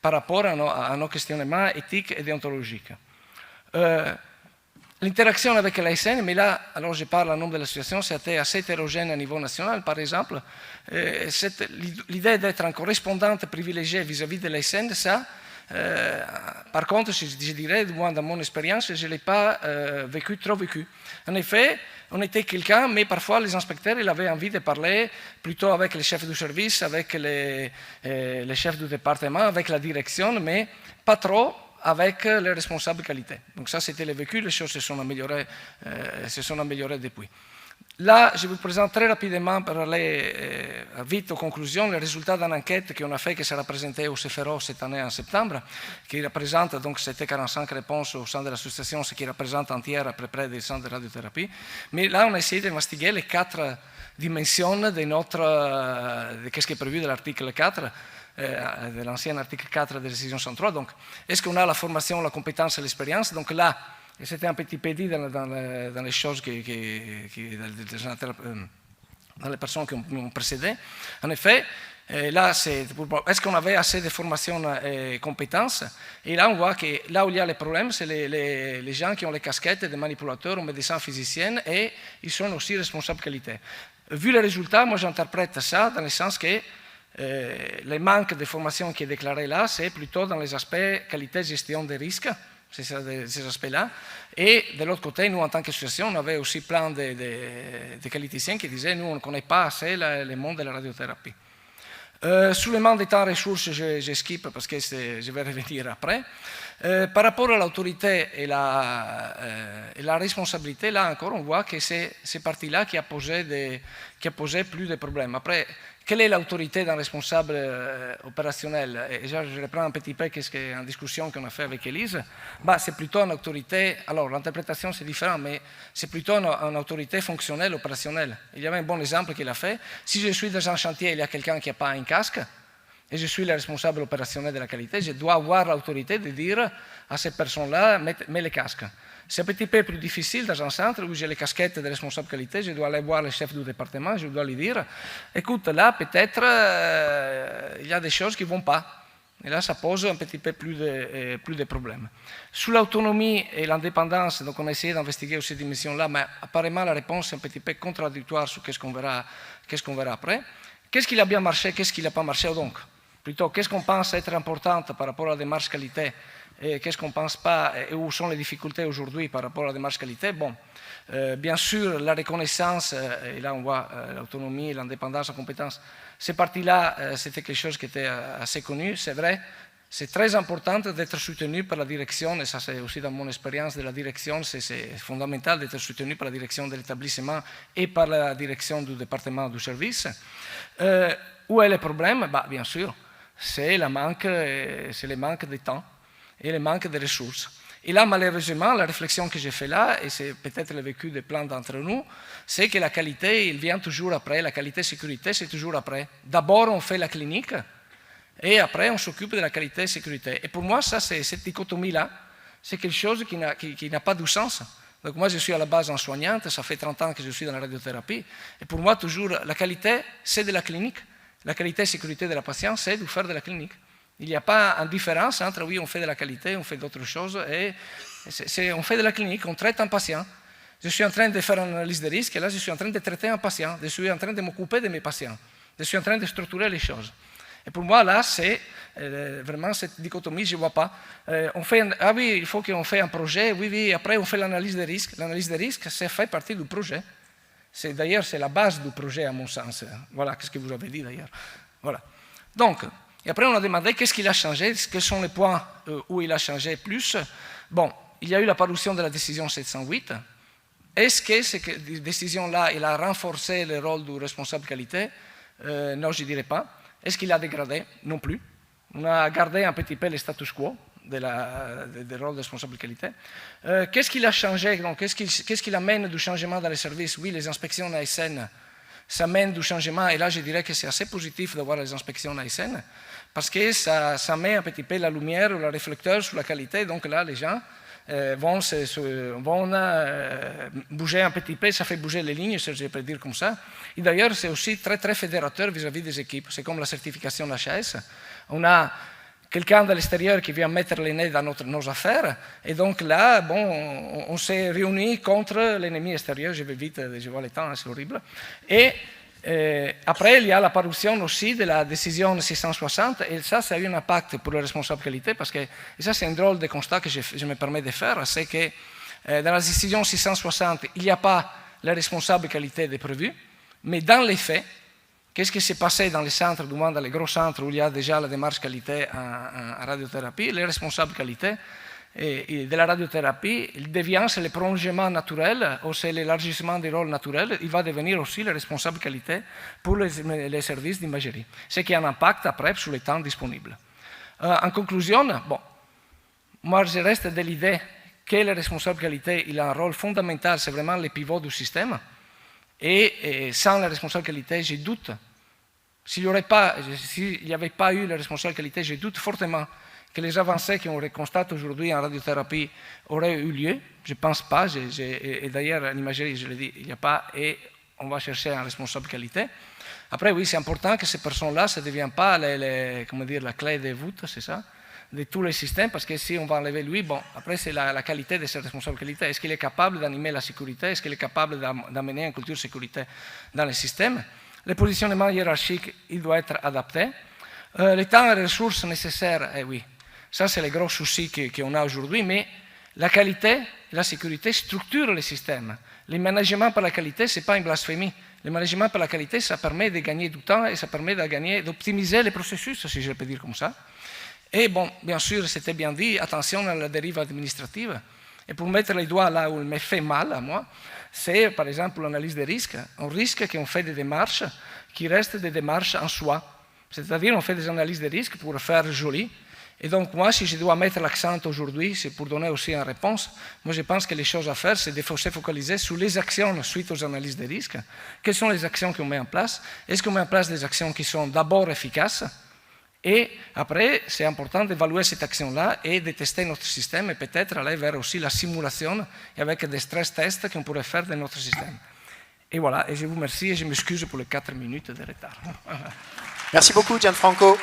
par rapport à nos questionnements éthiques et déontologiques. L'interaction avec l'ASN, mais là, alors je parle en nom de l'association, c'était assez hétérogène à niveau national. Par exemple, l'idée d'être un correspondante privilégié vis-à-vis de l'ASN, ça, par contre, je dirais, moi, dans mon expérience, je ne l'ai pas trop vécu. En effet, on était quelqu'un, mais parfois les inspecteurs, ils avaient envie de parler plutôt avec les chefs du service, avec les chefs du département, avec la direction, mais pas trop avec les responsables qualité. Donc ça, c'était le vécu, les choses se sont améliorées depuis. Là, je vous présente très rapidement, pour aller vite aux conclusions, les résultats d'une enquête qu'on a fait, qui sera présentée au CFRO cette année en septembre, qui représente, donc c'était 45 réponses au sein de l'association, ce qui représente un tiers à peu près des centres de radiothérapie. Mais là, on a essayé d'investiguer les 4 dimensions de ce qui est prévu de l'article 4, de l'ancien article 4 de la décision 103. Donc, est-ce qu'on a la formation, la compétence et l'expérience? Donc là, et c'était un petit peu dit dans les choses dans les personnes qui m'ont précédé. En effet, là, est-ce qu'on avait assez de formation et compétences? Et là, on voit que là où il y a les problèmes, c'est les gens qui ont les casquettes de manipulateurs ou médecins physiciens et ils sont aussi responsables qualité. Vu les résultats, moi j'interprète ça dans le sens que le manque de formation qui est déclaré là, c'est plutôt dans les aspects qualité, gestion des risques, ces aspects-là. Et de l'autre côté, nous, en tant qu'association, on avait aussi plein de qualiticiens qui disaient nous, on ne connaît pas assez le monde de la radiothérapie. Sur le manque de temps et ressources, je skip parce que je vais revenir après. Par rapport à l'autorité et la responsabilité, là encore, on voit que c'est cette partie-là qui a posé plus de problèmes. Après, quelle est l'autorité d'un responsable opérationnel? Et je reprends un petit peu en discussion qu'on a fait avec Élise. C'est plutôt une autorité, alors l'interprétation c'est différent, mais c'est plutôt une autorité fonctionnelle, opérationnelle. Il y avait un bon exemple qu'il a fait. Si je suis dans un chantier et il y a quelqu'un qui n'a pas un casque, et je suis le responsable opérationnel de la qualité, je dois avoir l'autorité de dire à ces personnes-là, mets les casques. C'est un petit peu plus difficile dans un centre où j'ai les casquettes de responsable qualité, je dois aller voir le chef du département, je dois lui dire, écoute, là, peut-être, il y a des choses qui ne vont pas. Et là, ça pose un petit peu plus de problèmes. Sur l'autonomie et l'indépendance, donc on a essayé d'investiguer aussi cette dimension-là, mais apparemment la réponse est un petit peu contradictoire sur qu'est-ce qu'on verra après. Qu'est-ce qui a bien marché, qu'est-ce qui n'a pas marché donc? Plutôt, qu'est-ce qu'on pense être important par rapport à la démarche qualité et qu'est-ce qu'on ne pense pas et où sont les difficultés aujourd'hui par rapport à la démarche qualité? Bon, bien sûr, la reconnaissance, et là on voit l'autonomie, l'indépendance, la compétence, ces parties-là, c'était quelque chose qui était assez connu, c'est vrai. C'est très important d'être soutenu par la direction, et ça c'est aussi dans mon expérience de la direction, c'est fondamental d'être soutenu par la direction de l'établissement et par la direction du département du service. Où est le problème? Bah, bien sûr, c'est le manque de temps et le manque de ressources. Et là, malheureusement, la réflexion que j'ai faite là, et c'est peut-être le vécu de plein d'entre nous, c'est que la qualité, il vient toujours après, la qualité-sécurité, c'est toujours après. D'abord, on fait la clinique, et après, on s'occupe de la qualité-sécurité. Et pour moi, ça, cette dichotomie-là, c'est quelque chose qui n'a pas de sens. Donc moi, je suis à la base soignante, ça fait 30 ans que je suis dans la radiothérapie, et pour moi, toujours, la qualité, c'est de la clinique. La qualité-sécurité de la patiente, c'est de faire de la clinique. Il n'y a pas une différence entre, oui, on fait de la qualité, on fait d'autres choses, et on fait de la clinique, on traite un patient. Je suis en train de faire une analyse de risque, et là, je suis en train de traiter un patient. Je suis en train de m'occuper de mes patients. Je suis en train de structurer les choses. Et pour moi, là, c'est vraiment cette dichotomie, je ne vois pas. Ah oui, il faut qu'on fasse un projet, oui, après, on fait l'analyse des risques. L'analyse des risques, c'est fait partie du projet. D'ailleurs, c'est la base du projet, à mon sens. Voilà, qu'est-ce que vous avez dit, d'ailleurs. Voilà. Donc, et après, on a demandé qu'est-ce qu'il a changé, quels sont les points où il a changé plus. Bon, il y a eu la parution de la décision 708. Est-ce que cette décision-là, il a renforcé le rôle du responsable qualité? Non, je ne dirais pas. Est-ce qu'il a dégradé? Non plus. On a gardé un petit peu le status quo du rôle de responsable qualité. Qu'est-ce qu'il a changé? Qu'est-ce qu'il amène du changement dans les services? Oui, les inspections ASN, ça mène du changement, et là je dirais que c'est assez positif d'avoir les inspections ASN, parce que ça met un petit peu la lumière ou le réflecteur sur la qualité, donc là les gens vont bouger un petit peu, ça fait bouger les lignes, si je peux dire comme ça. Et d'ailleurs, c'est aussi très très fédérateur vis-à-vis des équipes, c'est comme la certification HAS. On a quelqu'un de l'extérieur qui vient mettre le nez dans nos affaires, et donc là, bon, on s'est réunis contre l'ennemi extérieur, je vais vite, je vois le temps, c'est horrible. Et après, il y a la parution aussi de la décision 660, et ça a eu un impact pour le responsable qualité, parce que, et ça c'est un drôle de constat que je me permets de faire, c'est que dans la décision 660, il n'y a pas le responsable qualité de prévu, mais dans les faits, qu'est-ce qui s'est passé dans les centres, du moins dans les gros centres où il y a déjà la démarche qualité en radiothérapie? Les responsables qualité de la radiothérapie, il devient, c'est le prolongement naturel ou c'est l'élargissement des rôles naturels, il va devenir aussi le responsable qualité pour les services d'imagerie. Ce qui a un impact après sur le temps disponible. En conclusion, bon, moi je reste de l'idée que le responsable qualité il a un rôle fondamental, c'est vraiment le pivot du système. Et sans le responsable qualité, je doute. S'il n'y avait pas eu le responsable qualité, je doute fortement que les avancées qu'on constate aujourd'hui en radiothérapie auraient eu lieu. Je ne pense pas. Et d'ailleurs, en imagerie, je l'ai dit, il n'y a pas. Et on va chercher un responsable qualité. Après, oui, c'est important que ces personnes-là, ça ne devienne pas la clé de voûte, c'est ça, de tous les systèmes, parce que si on va enlever lui, bon, après c'est la qualité de ce responsable qualité. Est-ce qu'il est capable d'animer la sécurité? Est-ce qu'il est capable d'amener une culture de sécurité dans le système? Le positionnement hiérarchique, il doit être adapté. Le temps et les ressources nécessaires, oui, ça c'est le gros souci qu'on a aujourd'hui, mais la qualité, la sécurité structurent le système. Le management par la qualité, ce n'est pas une blasphémie. Le management par la qualité, ça permet de gagner du temps et ça permet d'optimiser les processus, si je peux dire comme ça. Et bon, bien sûr, c'était bien dit, attention à la dérive administrative. Et pour mettre les doigts là où il me fait mal à moi, c'est par exemple l'analyse des risques. On risque qu'on fait des démarches qui restent des démarches en soi. C'est-à-dire on fait des analyses de risques pour faire joli. Et donc moi, si je dois mettre l'accent aujourd'hui, c'est pour donner aussi une réponse, moi je pense que les choses à faire, c'est de se focaliser sur les actions suite aux analyses de risques. Quelles sont les actions qu'on met en place? Est-ce qu'on met en place des actions qui sont d'abord efficaces? Et après, c'est important d'évaluer cette action-là et de tester notre système et peut-être aller vers aussi la simulation et avec des stress tests qu'on pourrait faire de notre système. Et voilà, et je vous remercie et je m'excuse pour les 4 minutes de retard. Merci beaucoup, Gianfranco.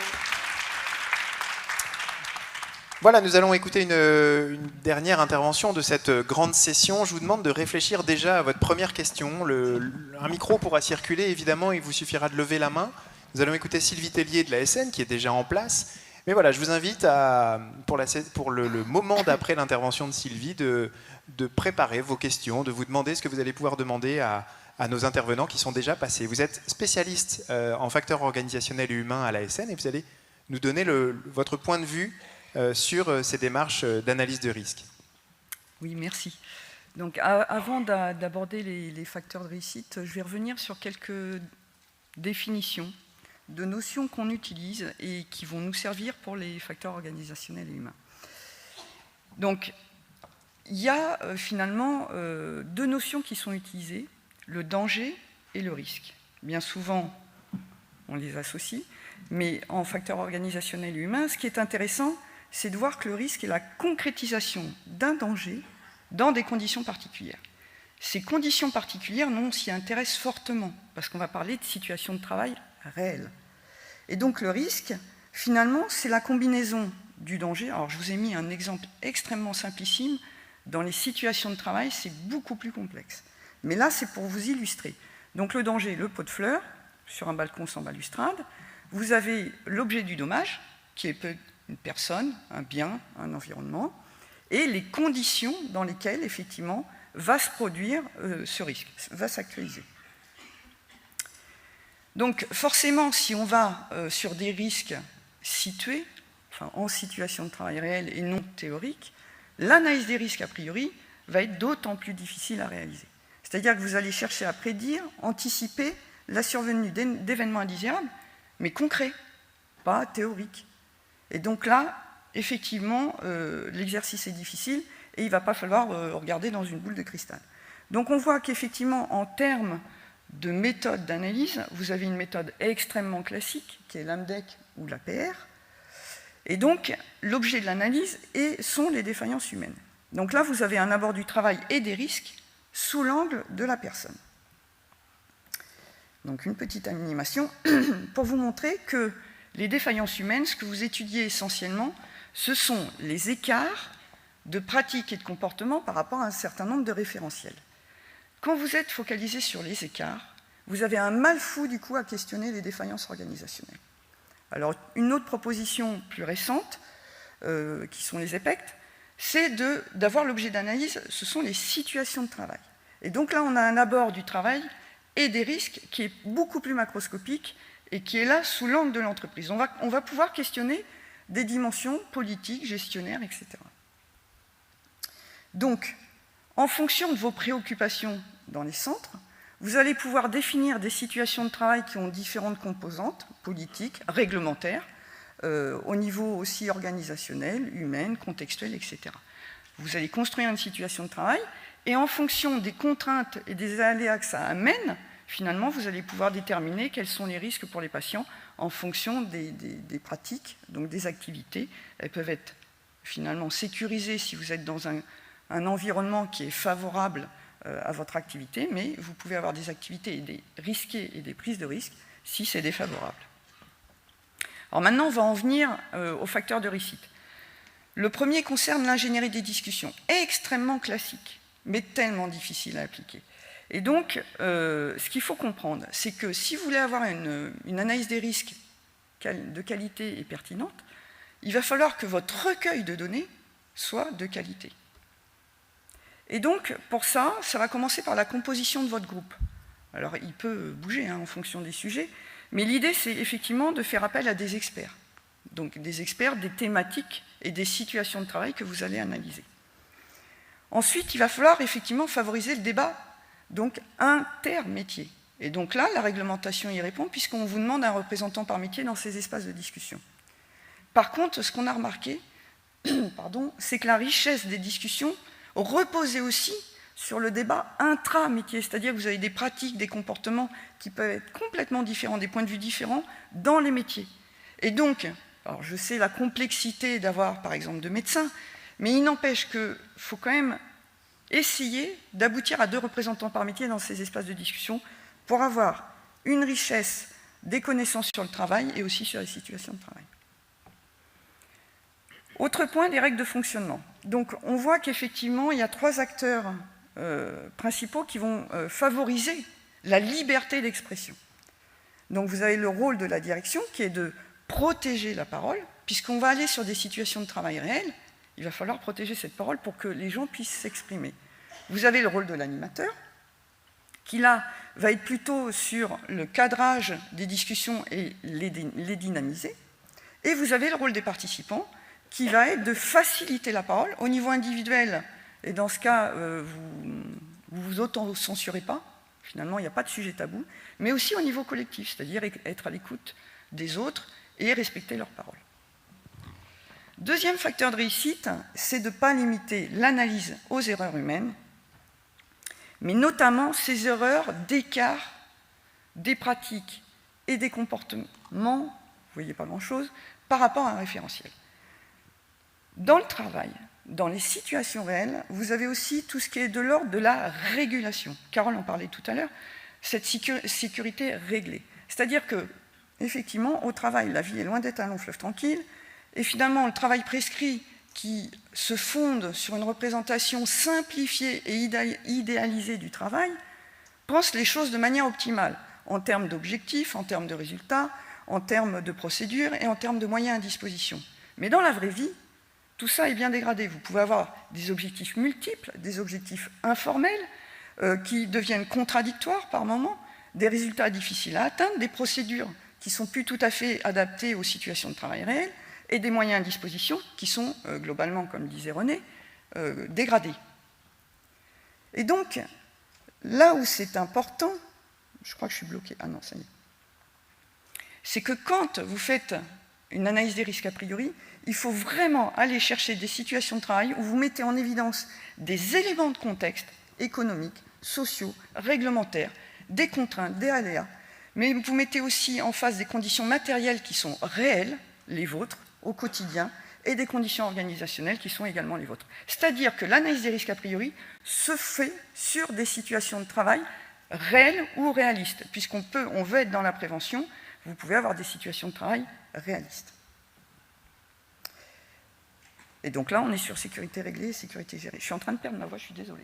Voilà, nous allons écouter une dernière intervention de cette grande session. Je vous demande de réfléchir déjà à votre première question. Un micro pourra circuler, évidemment, il vous suffira de lever la main. Nous allons écouter Sylvie Tellier de la SN, qui est déjà en place. Mais voilà, je vous invite, pour le moment d'après l'intervention de Sylvie, de préparer vos questions, de vous demander ce que vous allez pouvoir demander à nos intervenants qui sont déjà passés. Vous êtes spécialiste en facteurs organisationnels et humains à la SN et vous allez nous donner votre point de vue sur ces démarches d'analyse de risque. Oui, merci. Donc, avant d'aborder les facteurs de réussite, je vais revenir sur quelques définitions de notions qu'on utilise et qui vont nous servir pour les facteurs organisationnels et humains. Donc, il y a finalement 2 notions qui sont utilisées, le danger et le risque. Bien souvent, on les associe, mais en facteurs organisationnels et humains, ce qui est intéressant, c'est de voir que le risque est la concrétisation d'un danger dans des conditions particulières. Ces conditions particulières, on s'y intéresse fortement, parce qu'on va parler de situations de travail réelles. Et donc le risque, finalement, c'est la combinaison du danger. Alors je vous ai mis un exemple extrêmement simplissime. Dans les situations de travail, c'est beaucoup plus complexe. Mais là, c'est pour vous illustrer. Donc le danger, le pot de fleurs, sur un balcon sans balustrade. Vous avez l'objet du dommage, qui est une personne, un bien, un environnement, et les conditions dans lesquelles, effectivement, va se produire ce risque, va s'actualiser. Donc, forcément, si on va sur des risques situés, enfin, en situation de travail réelle et non théorique, l'analyse des risques, a priori, va être d'autant plus difficile à réaliser. C'est-à-dire que vous allez chercher à prédire, anticiper la survenue d'événements indésirables, mais concrets, pas théoriques. Et donc là, effectivement, l'exercice est difficile et il ne va pas falloir regarder dans une boule de cristal. Donc on voit qu'effectivement, en termes de méthode d'analyse, vous avez une méthode extrêmement classique, qui est l'AMDEC ou l'APR, et donc l'objet de l'analyse sont les défaillances humaines. Donc là, vous avez un abord du travail et des risques sous l'angle de la personne. Donc une petite animation pour vous montrer que les défaillances humaines, ce que vous étudiez essentiellement, ce sont les écarts de pratiques et de comportements par rapport à un certain nombre de référentiels. Quand vous êtes focalisé sur les écarts, vous avez un mal fou du coup à questionner les défaillances organisationnelles. Alors une autre proposition plus récente, qui sont les EPECT, c'est d'avoir l'objet d'analyse, ce sont les situations de travail. Et donc là, on a un abord du travail et des risques qui est beaucoup plus macroscopique et qui est là sous l'angle de l'entreprise. On va pouvoir questionner des dimensions politiques, gestionnaires, etc. Donc, en fonction de vos préoccupations dans les centres, vous allez pouvoir définir des situations de travail qui ont différentes composantes, politiques, réglementaires, au niveau aussi organisationnel, humain, contextuel, etc. Vous allez construire une situation de travail, et en fonction des contraintes et des aléas que ça amène, finalement, vous allez pouvoir déterminer quels sont les risques pour les patients en fonction des pratiques, donc des activités. Elles peuvent être finalement sécurisées si vous êtes dans un environnement qui est favorable à votre activité, mais vous pouvez avoir des activités risquées et des prises de risques si c'est défavorable. Alors maintenant, on va en venir aux facteurs de réussite. Le premier concerne l'ingénierie des discussions, extrêmement classique, mais tellement difficile à appliquer. Et donc, ce qu'il faut comprendre, c'est que si vous voulez avoir une analyse des risques de qualité et pertinente, il va falloir que votre recueil de données soit de qualité. Et donc, pour ça, ça va commencer par la composition de votre groupe. Alors, il peut bouger en fonction des sujets, mais l'idée, c'est effectivement de faire appel à des experts. Donc, des experts, des thématiques et des situations de travail que vous allez analyser. Ensuite, il va falloir effectivement favoriser le débat, donc intermétier. Et donc là, la réglementation y répond, puisqu'on vous demande un représentant par métier dans ces espaces de discussion. Par contre, ce qu'on a remarqué, c'est que la richesse des discussions reposait aussi sur le débat intra-métier, c'est-à-dire que vous avez des pratiques, des comportements qui peuvent être complètement différents, des points de vue différents dans les métiers. Et donc, alors je sais la complexité d'avoir, par exemple, de médecins, mais il n'empêche qu'il faut quand même essayer d'aboutir à 2 représentants par métier dans ces espaces de discussion pour avoir une richesse des connaissances sur le travail et aussi sur les situations de travail. Autre point, les règles de fonctionnement. Donc on voit qu'effectivement, il y a 3 acteurs principaux qui vont favoriser la liberté d'expression. Donc vous avez le rôle de la direction qui est de protéger la parole, puisqu'on va aller sur des situations de travail réelles, il va falloir protéger cette parole pour que les gens puissent s'exprimer. Vous avez le rôle de l'animateur, qui là va être plutôt sur le cadrage des discussions et les dynamiser. Et vous avez le rôle des participants, qui va être de faciliter la parole au niveau individuel. Et dans ce cas, vous vous auto-censurez pas, finalement il n'y a pas de sujet tabou, mais aussi au niveau collectif, c'est-à-dire être à l'écoute des autres et respecter leurs paroles. Deuxième facteur de réussite, c'est de ne pas limiter l'analyse aux erreurs humaines, mais notamment ces erreurs d'écart des pratiques et des comportements, vous voyez pas grand-chose, par rapport à un référentiel. Dans le travail, dans les situations réelles, vous avez aussi tout ce qui est de l'ordre de la régulation. Carole en parlait tout à l'heure, cette sécurité réglée. C'est-à-dire que, effectivement, au travail, la vie est loin d'être un long fleuve tranquille, et finalement, le travail prescrit qui se fonde sur une représentation simplifiée et idéalisée du travail pense les choses de manière optimale, en termes d'objectifs, en termes de résultats, en termes de procédures et en termes de moyens à disposition. Mais dans la vraie vie, tout ça est bien dégradé. Vous pouvez avoir des objectifs multiples, des objectifs informels qui deviennent contradictoires par moments, des résultats difficiles à atteindre, des procédures qui ne sont plus tout à fait adaptées aux situations de travail réelles et des moyens à disposition qui sont globalement, comme disait René, dégradés. Et donc, là où c'est important, je crois que je suis bloqué, ah non, ça y est, c'est que quand vous faites une analyse des risques a priori, il faut vraiment aller chercher des situations de travail où vous mettez en évidence des éléments de contexte économiques, sociaux, réglementaires, des contraintes, des aléas, mais vous mettez aussi en face des conditions matérielles qui sont réelles, les vôtres, au quotidien, et des conditions organisationnelles qui sont également les vôtres. C'est-à-dire que l'analyse des risques a priori se fait sur des situations de travail réelles ou réalistes, puisqu'on veut être dans la prévention, vous pouvez avoir des situations de travail réalistes. Et donc là, on est sur sécurité réglée et sécurité gérée. Je suis en train de perdre ma voix, je suis désolé.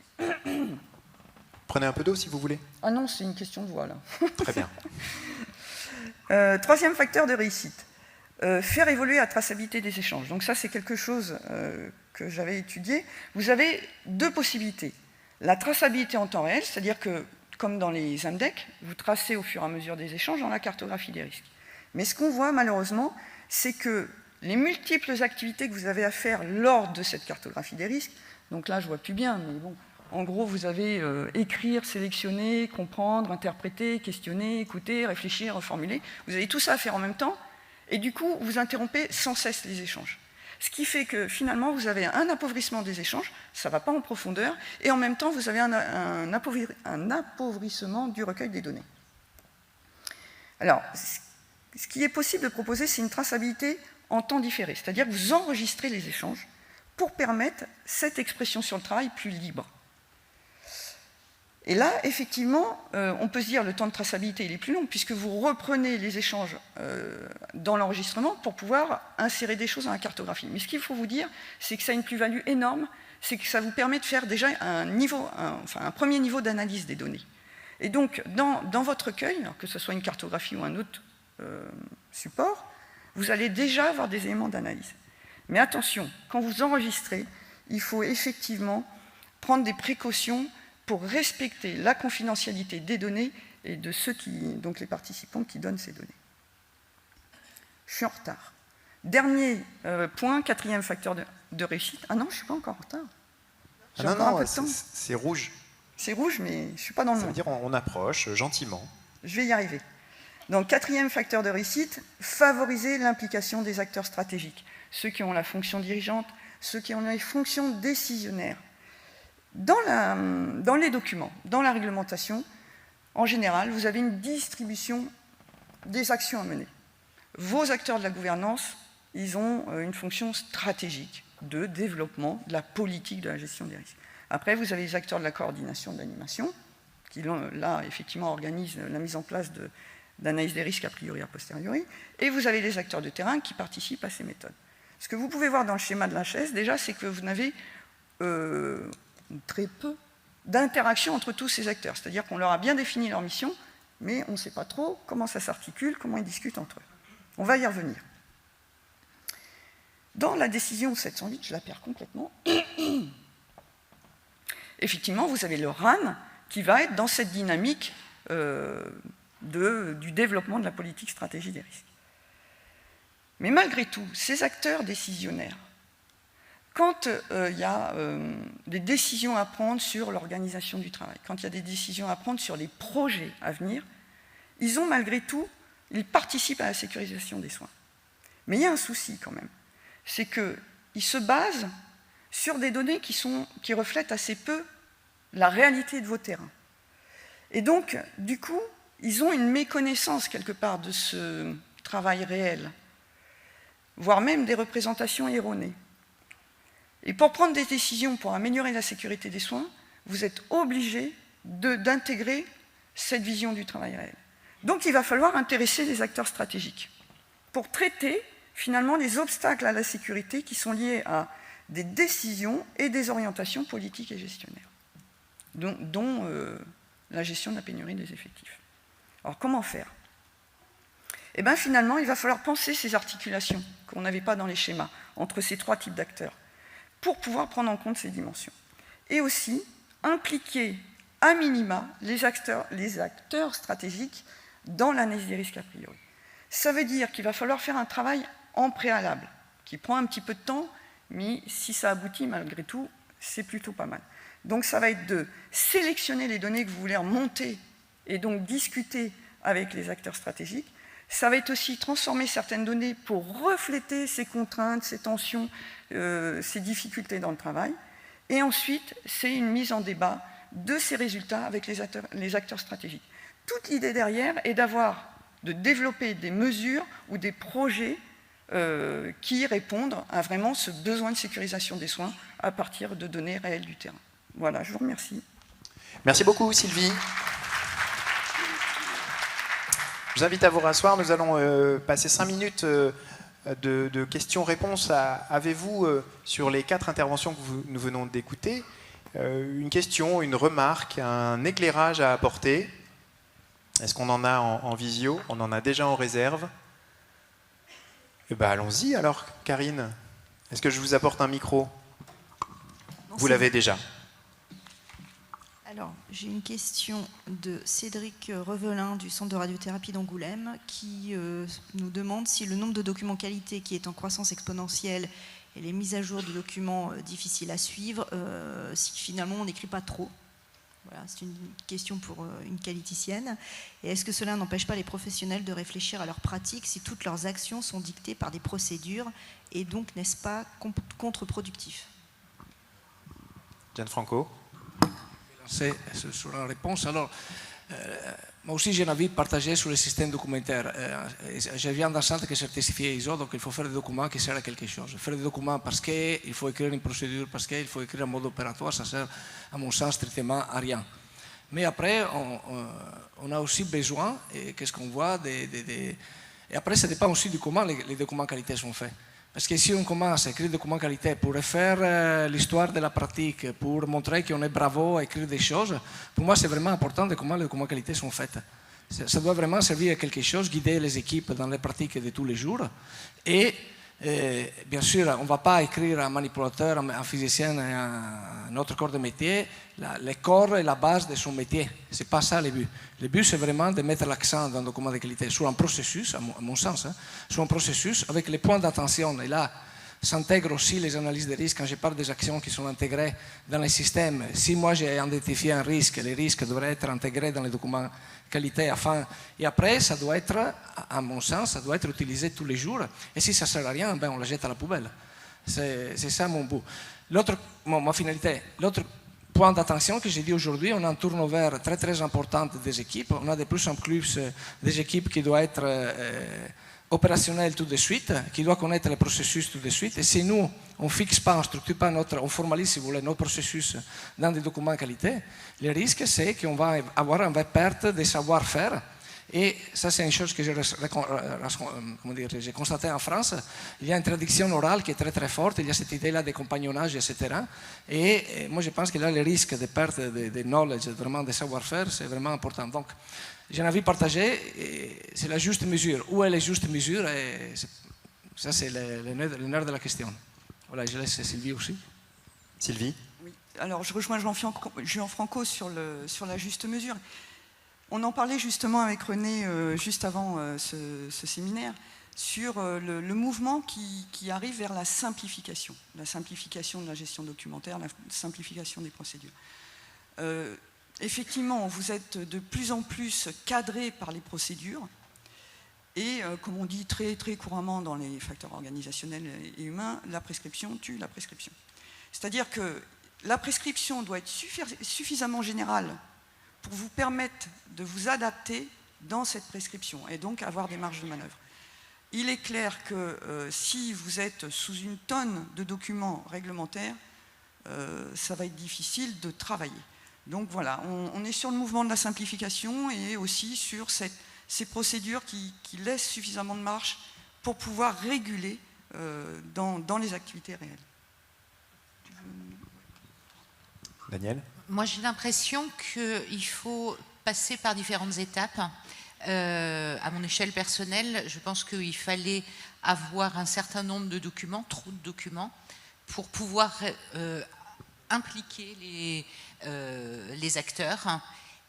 Prenez un peu d'eau si vous voulez. Ah non, c'est une question de voix, là. Très bien. Troisième facteur de réussite, faire évoluer la traçabilité des échanges. Donc ça, c'est quelque chose que j'avais étudié. Vous avez 2 possibilités. La traçabilité en temps réel, c'est-à-dire que, comme dans les IMDEC, vous tracez au fur et à mesure des échanges dans la cartographie des risques. Mais ce qu'on voit, malheureusement, c'est que les multiples activités que vous avez à faire lors de cette cartographie des risques, donc là, je ne vois plus bien, mais bon, en gros, vous avez écrire, sélectionner, comprendre, interpréter, questionner, écouter, réfléchir, reformuler. Vous avez tout ça à faire en même temps, et du coup, vous interrompez sans cesse les échanges. Ce qui fait que, finalement, vous avez un appauvrissement des échanges, ça ne va pas en profondeur, et en même temps, vous avez un appauvrissement du recueil des données. Alors, ce qui est possible de proposer, c'est une traçabilité en temps différé, c'est-à-dire que vous enregistrez les échanges pour permettre cette expression sur le travail plus libre. Et là, effectivement, on peut se dire que le temps de traçabilité il est plus long, puisque vous reprenez les échanges dans l'enregistrement pour pouvoir insérer des choses dans la cartographie. Mais ce qu'il faut vous dire, c'est que ça a une plus-value énorme, c'est que ça vous permet de faire déjà un premier niveau d'analyse des données. Et donc, dans votre recueil, alors que ce soit une cartographie ou un autre support, vous allez déjà avoir des éléments d'analyse. Mais attention, quand vous enregistrez, il faut effectivement prendre des précautions pour respecter la confidentialité des données et de ceux donc les participants qui donnent ces données. Je suis en retard. Dernier point, 4e facteur de réussite. Ah non, je ne suis pas encore en retard. Ah non, c'est rouge. C'est rouge, mais je ne suis pas dans le monde. Ça veut dire on approche gentiment. Je vais y arriver. Donc, 4e facteur de réussite, favoriser l'implication des acteurs stratégiques, ceux qui ont la fonction dirigeante, ceux qui ont les fonctions décisionnaires. Dans les documents, dans la réglementation, en général, vous avez une distribution des actions à mener. Vos acteurs de la gouvernance, ils ont une fonction stratégique de développement de la politique de la gestion des risques. Après, vous avez les acteurs de la coordination de l'animation, qui là, effectivement, organisent la mise en place d'analyse des risques a priori a posteriori, et vous avez les acteurs de terrain qui participent à ces méthodes. Ce que vous pouvez voir dans le schéma de l'HS, déjà, c'est que vous n'avez très peu d'interaction entre tous ces acteurs. C'est-à-dire qu'on leur a bien défini leur mission, mais on ne sait pas trop comment ça s'articule, comment ils discutent entre eux. On va y revenir. Dans la décision 708, je la perds complètement. Effectivement, vous avez le RAN qui va être dans cette dynamique du développement de la politique stratégie des risques. Mais malgré tout, ces acteurs décisionnaires, quand il y a des décisions à prendre sur l'organisation du travail, quand il y a des décisions à prendre sur les projets à venir, ils ont malgré tout, ils participent à la sécurisation des soins. Mais il y a un souci quand même, c'est qu'ils se basent sur des données qui reflètent assez peu la réalité de vos terrains. Et donc, du coup, ils ont une méconnaissance quelque part de ce travail réel, voire même des représentations erronées. Et pour prendre des décisions pour améliorer la sécurité des soins, vous êtes obligé d'intégrer cette vision du travail réel. Donc il va falloir intéresser les acteurs stratégiques pour traiter finalement les obstacles à la sécurité qui sont liés à des décisions et des orientations politiques et gestionnaires, dont la gestion de la pénurie des effectifs. Alors comment faire? Eh bien finalement, il va falloir penser ces articulations qu'on n'avait pas dans les schémas entre ces trois types d'acteurs pour pouvoir prendre en compte ces dimensions. Et aussi impliquer à minima les acteurs stratégiques dans l'analyse des risques a priori. Ça veut dire qu'il va falloir faire un travail en préalable, qui prend un petit peu de temps, mais si ça aboutit malgré tout, c'est plutôt pas mal. Donc ça va être de sélectionner les données que vous voulez remonter et donc discuter avec les acteurs stratégiques. Ça va être aussi transformer certaines données pour refléter ces contraintes, ces tensions, ces difficultés dans le travail. Et ensuite, c'est une mise en débat de ces résultats avec les acteurs stratégiques. Toute l'idée derrière est de développer des mesures ou des projets qui répondent à vraiment ce besoin de sécurisation des soins à partir de données réelles du terrain. Voilà, je vous remercie. Merci beaucoup, Sylvie. Je vous invite à vous rasseoir. Nous allons passer 5 minutes de questions-réponses. Avez-vous, sur les 4 interventions que nous venons d'écouter, une question, une remarque, un éclairage à apporter? Est-ce qu'on en a en visio? On en a déjà en réserve? Eh bien, allons-y alors, Karine. Est-ce que je vous apporte un micro? Vous l'avez déjà. Alors, j'ai une question de Cédric Revelin du Centre de radiothérapie d'Angoulême qui nous demande si le nombre de documents qualité qui est en croissance exponentielle et les mises à jour de documents difficiles à suivre, si finalement on n'écrit pas trop. Voilà, c'est une question pour une qualiticienne. Et est-ce que cela n'empêche pas les professionnels de réfléchir à leurs pratiques si toutes leurs actions sont dictées par des procédures et donc n'est-ce pas contre-productif? Gianfranco. C'est sur la réponse. Alors, moi aussi, j'ai envie de partager sur le système documentaire. Je viens d'un centre qui est certifié ISO, donc il faut faire des documents qui servent à quelque chose. Faire des documents parce qu'il faut écrire une procédure, parce qu'il faut écrire un mode opératoire, ça sert, à mon sens, strictement à rien. Mais après, on a aussi besoin, et qu'est-ce qu'on voit, et après, ça dépend aussi de comment les documents qualité sont faits. Parce que si on commence à écrire des documents qualité pour refaire l'histoire de la pratique, pour montrer qu'on est bravo à écrire des choses, pour moi c'est vraiment important de comment les documents qualité sont faits. Ça doit vraiment servir à quelque chose, guider les équipes dans les pratiques de tous les jours. Et bien sûr, on ne va pas écrire à un manipulateur, à un physicien, à un autre corps de métier, le corps est la base de son métier. Ce n'est pas ça le but. Le but, c'est vraiment de mettre l'accent dans le document de qualité sur un processus, à mon sens, sur un processus avec les points d'attention. Et là, s'intègrent aussi les analyses de risque. Quand je parle des actions qui sont intégrées dans les systèmes, si moi j'ai identifié un risque, les risques devraient être intégrés dans les documents qualité. Et après, ça doit être, à mon sens, ça doit être utilisé tous les jours. Et si ça ne sert à rien, ben on la jette à la poubelle. C'est ça mon but. Ma finalité, l'autre point d'attention que j'ai dit aujourd'hui, on a un turnover très très important des équipes. On a de plus en plus des équipes qui doivent être opérationnel tout de suite, qui doit connaître le processus tout de suite. Et si nous, on ne fixe pas, on ne structure pas on formalise, si vous voulez, nos processus dans des documents qualité, le risque, c'est qu'on va avoir une perte de savoir-faire. Et ça, c'est une chose que j'ai constatée en France. Il y a une traduction orale qui est très très forte, il y a cette idée-là de compagnonnage, etc. Et moi, je pense que là, le risque de perte de knowledge, vraiment de savoir-faire, c'est vraiment important. Donc, j'ai envie de partager, c'est la juste mesure. Où est la juste mesure? Et ça, c'est le nerf de la question. Voilà, je laisse Sylvie aussi. Sylvie? Oui. Alors, je rejoins Jean-Franco sur la juste mesure. On en parlait justement avec René juste avant ce séminaire sur le mouvement qui arrive vers la simplification de la gestion documentaire, la simplification des procédures. Effectivement, vous êtes de plus en plus cadré par les procédures et, comme on dit très, très couramment dans les facteurs organisationnels et humains, la prescription tue la prescription. C'est-à-dire que la prescription doit être suffisamment générale pour vous permettre de vous adapter dans cette prescription et donc avoir des marges de manœuvre. Il est clair que si vous êtes sous une tonne de documents réglementaires, ça va être difficile de travailler. Donc voilà, on est sur le mouvement de la simplification et aussi sur ces procédures qui laissent suffisamment de marge pour pouvoir réguler dans les activités réelles. Daniel? Moi, j'ai l'impression qu'il faut passer par différentes étapes. À mon échelle personnelle, je pense qu'il fallait avoir un certain nombre de documents, trop de documents, pour pouvoir impliquer les acteurs.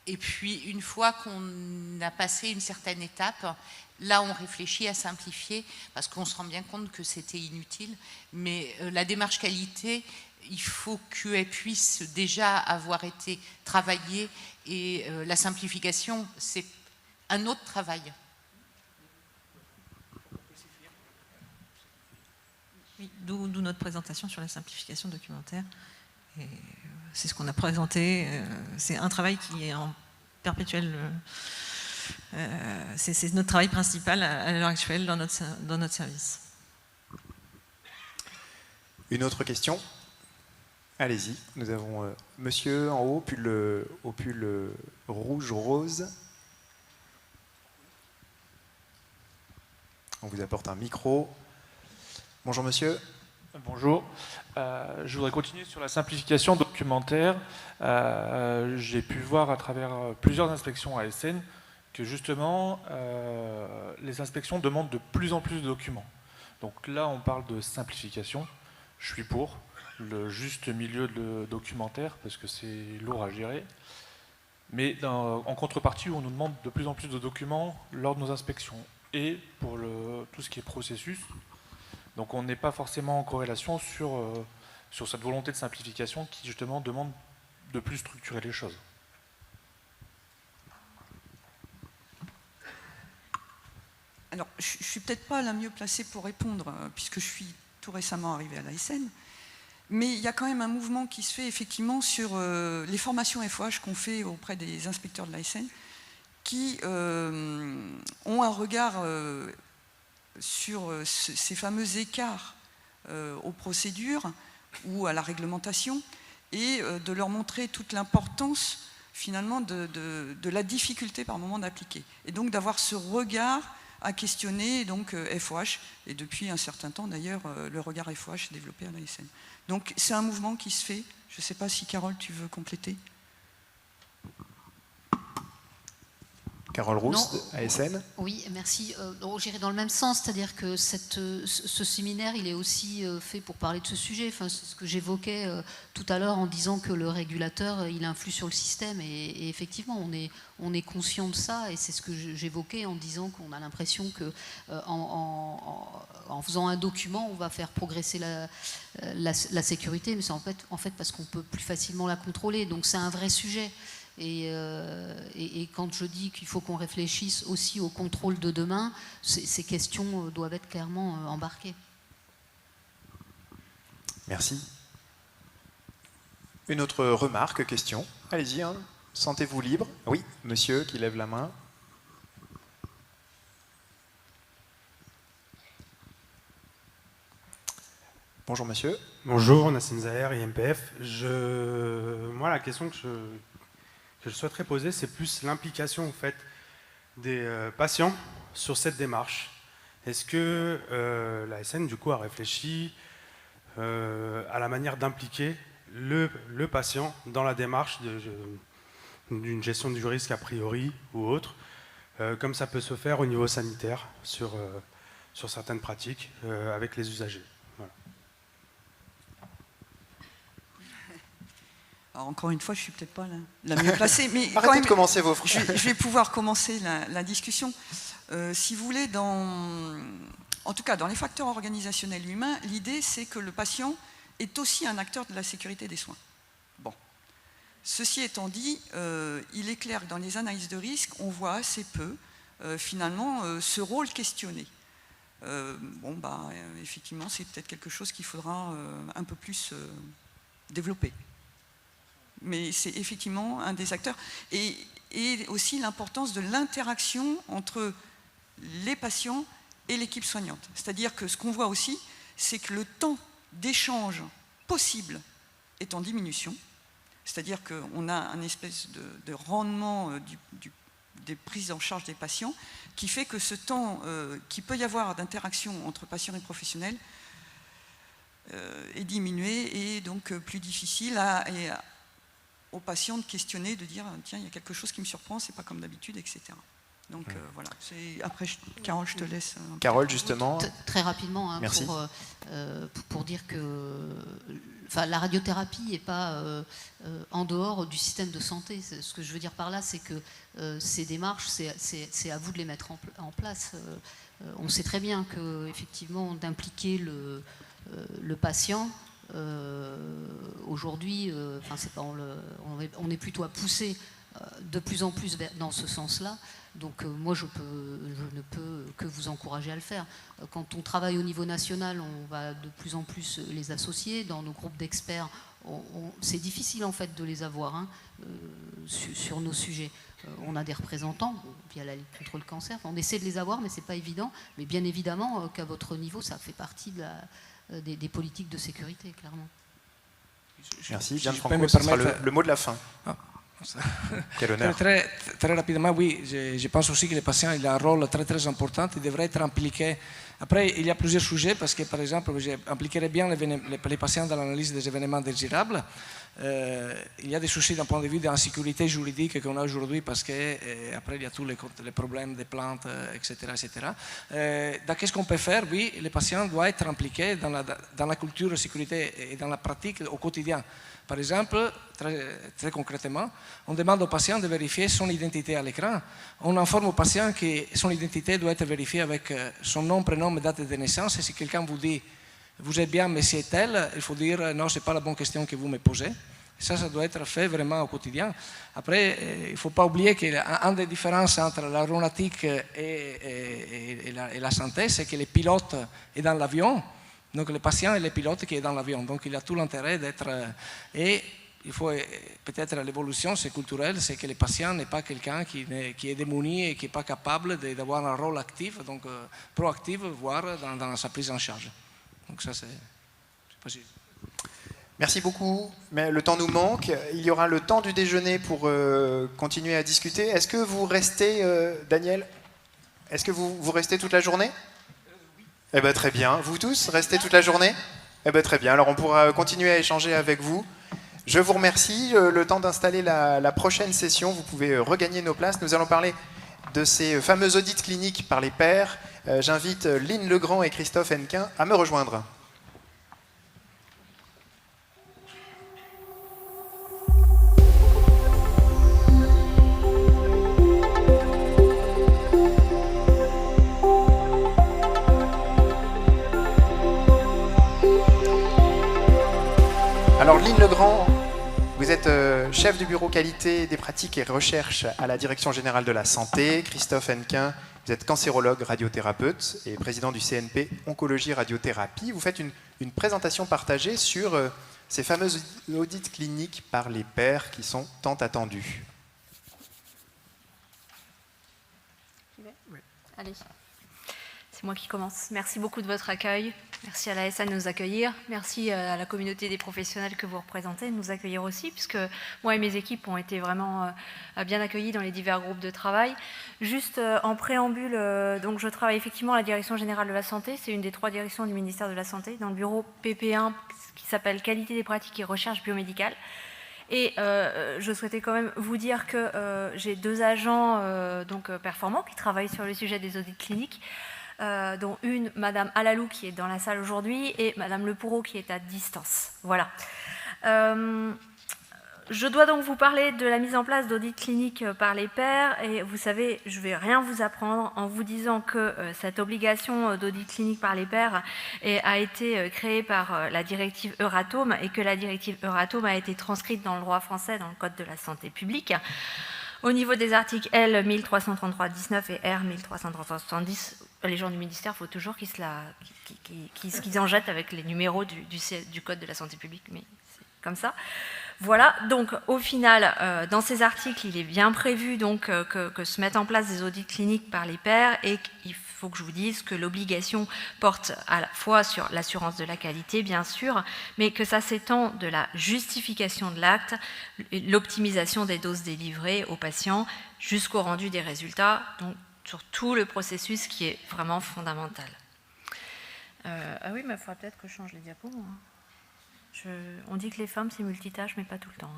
Et puis, une fois qu'on a passé une certaine étape, là, on réfléchit à simplifier, parce qu'on se rend bien compte que c'était inutile. Mais la démarche qualité, il faut qu'elle puisse déjà avoir été travaillée, et la simplification, c'est un autre travail. Oui, d'où notre présentation sur la simplification documentaire. C'est ce qu'on a présenté. C'est un travail qui est en perpétuel. C'est notre travail principal à l'heure actuelle dans notre service. Une autre question? Allez-y, nous avons monsieur en haut, au pull rouge-rose. On vous apporte un micro. Bonjour monsieur. Bonjour. Je voudrais continuer sur la simplification documentaire. J'ai pu voir à travers plusieurs inspections ASN que justement les inspections demandent de plus en plus de documents. Donc là on parle de simplification, je suis pour le juste milieu de documentaire parce que c'est lourd à gérer. Mais en contrepartie, on nous demande de plus en plus de documents lors de nos inspections et pour tout ce qui est processus. Donc on n'est pas forcément en corrélation sur cette volonté de simplification qui justement demande de plus structurer les choses. Alors, je ne suis peut-être pas la mieux placée pour répondre, puisque je suis tout récemment arrivée à l'ASN, mais il y a quand même un mouvement qui se fait effectivement sur les formations FOH qu'on fait auprès des inspecteurs de l'ASN, qui ont un regard sur ces fameux écarts aux procédures ou à la réglementation, et de leur montrer toute l'importance finalement de la difficulté par moment d'appliquer. Et donc d'avoir ce regard à questionner donc FOH, et depuis un certain temps d'ailleurs le regard FOH est développé à l'ASN. Donc c'est un mouvement qui se fait. Je ne sais pas si Carole tu veux compléter. Carole Rousse, ASN. Oui, merci. J'irai dans le même sens, c'est-à-dire que ce séminaire, il est aussi fait pour parler de ce sujet. Enfin, c'est ce que j'évoquais tout à l'heure en disant que le régulateur, il influe sur le système. Et effectivement, on est conscient de ça. Et c'est ce que j'évoquais en disant qu'on a l'impression que en faisant un document, on va faire progresser la sécurité. Mais c'est en fait parce qu'on peut plus facilement la contrôler. Donc c'est un vrai sujet. Et quand je dis qu'il faut qu'on réfléchisse aussi au contrôle de demain, ces questions doivent être clairement embarquées. Merci. Une autre remarque, question? Allez-y, hein. Sentez-vous libre. Oui, monsieur qui lève la main. Bonjour monsieur. Bonjour, Nassim Zahir, IMPF. Moi, la question que je souhaiterais poser, c'est plus l'implication en fait, des patients sur cette démarche. Est-ce que la SN, du coup, a réfléchi à la manière d'impliquer le patient dans la démarche d'une gestion du risque a priori ou autre, comme ça peut se faire au niveau sanitaire sur certaines pratiques avec les usagers. Voilà. Alors encore une fois, je ne suis peut-être pas la mieux placée, mais arrêtez quand même, de commencer vos phrases. Je vais pouvoir commencer la discussion. Si vous voulez, en tout cas dans les facteurs organisationnels humains, l'idée c'est que le patient est aussi un acteur de la sécurité des soins. Bon. Ceci étant dit, il est clair que dans les analyses de risque, on voit assez peu finalement ce rôle questionné. Effectivement, c'est peut-être quelque chose qu'il faudra un peu plus développer. Mais c'est effectivement un des acteurs. Et aussi l'importance de l'interaction entre les patients et l'équipe soignante. C'est-à-dire que ce qu'on voit aussi, c'est que le temps d'échange possible est en diminution. C'est-à-dire qu'on a un espèce de rendement des prises en charge des patients qui fait que ce temps qu'il peut y avoir d'interaction entre patients et professionnels est diminué et donc plus difficile aux patients de questionner, de dire tiens, il y a quelque chose qui me surprend, c'est pas comme d'habitude, etc. Donc voilà. Après, Carole, je te laisse. Carole, justement. Très rapidement, merci. Pour dire que la radiothérapie n'est pas en dehors du système de santé. Ce que je veux dire par là, c'est que ces démarches, c'est à vous de les mettre en place. On sait très bien que, effectivement, d'impliquer le patient. Aujourd'hui, on est plutôt à pousser de plus en plus dans ce sens-là. Donc moi, je ne peux que vous encourager à le faire. Quand on travaille au niveau national, on va de plus en plus les associer. Dans nos groupes d'experts, c'est difficile en fait de les avoir sur nos sujets. On a des représentants via la lutte contre le cancer. On essaie de les avoir, mais c'est pas évident. Mais bien évidemment qu'à votre niveau, ça fait partie des politiques de sécurité, clairement. Merci. Gianfranco, ce sera le mot de la fin. Quel honneur. Très, très rapidement, oui, je pense aussi que les patients ont un rôle très très important, ils devraient être impliqués. Après, il y a plusieurs sujets, parce que par exemple, j'impliquerais bien les patients dans l'analyse des événements désirables. Il y a des soucis d'un point de vue d'insécurité juridique qu'on a aujourd'hui, parce qu'après il y a tous les problèmes des plantes, etc. Donc qu'est-ce qu'on peut faire? Oui, les patients doivent être impliqués dans la culture de sécurité et dans la pratique au quotidien. Par exemple, très concrètement, on demande au patient de vérifier son identité à l'écran. On informe au patient que son identité doit être vérifiée avec son nom, prénom et date de naissance. Et si quelqu'un vous dit « vous êtes bien monsieur tel », il faut dire « non, ce n'est pas la bonne question que vous me posez ». Ça doit être fait vraiment au quotidien. Après, il ne faut pas oublier qu'une des différences entre l'aéronautique et la santé, c'est que le pilote est dans l'avion. Donc le patient et le pilote qui est dans l'avion. Donc il a tout l'intérêt d'être... Et il faut peut-être l'évolution, c'est culturel, c'est que le patient n'est pas quelqu'un qui est démuni et qui n'est pas capable d'avoir un rôle actif, donc proactif, voire dans sa prise en charge. Donc ça c'est possible. Merci beaucoup. Mais le temps nous manque. Il y aura le temps du déjeuner pour continuer à discuter. Est-ce que vous restez, Daniel? Est-ce que vous restez toute la journée? Eh bien, très bien. Vous tous, restez toute la journée? Eh bien, très bien. Alors, on pourra continuer à échanger avec vous. Je vous remercie. Le temps d'installer la prochaine session, vous pouvez regagner nos places. Nous allons parler de ces fameux audits cliniques par les pairs. J'invite Lynn Legrand et Christophe Hennequin à me rejoindre. Alors Lynn Legrand, vous êtes chef du bureau qualité des pratiques et recherche à la Direction générale de la santé. Christophe Hennequin, vous êtes cancérologue radiothérapeute et président du CNP Oncologie Radiothérapie. Vous faites une présentation partagée sur ces fameux audits cliniques par les pairs qui sont tant attendus. Allez, c'est moi qui commence. Merci beaucoup de votre accueil. Merci à l'ASN de nous accueillir. Merci à la communauté des professionnels que vous représentez de nous accueillir aussi, puisque moi et mes équipes ont été vraiment bien accueillis dans les divers groupes de travail. Juste en préambule, donc je travaille effectivement à la Direction Générale de la Santé. C'est une des 3 directions du ministère de la Santé, dans le bureau PP1 qui s'appelle Qualité des pratiques et recherche biomédicale. Et je souhaitais quand même vous dire que j'ai 2 agents performants qui travaillent sur le sujet des audits cliniques. Dont une, Madame Alalou, qui est dans la salle aujourd'hui, et Madame Lepoureau, qui est à distance. Voilà. Je dois donc vous parler de la mise en place d'audits cliniques par les pairs, et vous savez, je ne vais rien vous apprendre en vous disant que cette obligation d'audit clinique par les pairs a été créée par la directive Euratom, et que la directive Euratom a été transcrite dans le droit français, dans le Code de la santé publique. Au niveau des articles L 1333-19 et R 1333-70, les gens du ministère, il faut toujours qu'ils en jettent avec les numéros du Code de la santé publique, mais c'est comme ça. Voilà, donc au final, dans ces articles, il est bien prévu donc, que se mettent en place des audits cliniques par les pairs, et qu'il faut que je vous dise que l'obligation porte à la fois sur l'assurance de la qualité, bien sûr, mais que ça s'étend de la justification de l'acte, l'optimisation des doses délivrées aux patients, jusqu'au rendu des résultats, donc sur tout le processus qui est vraiment fondamental. Ah oui, mais il faudra peut-être que je change les diapos. Hein. On dit que les femmes, c'est multitâche, mais pas tout le temps.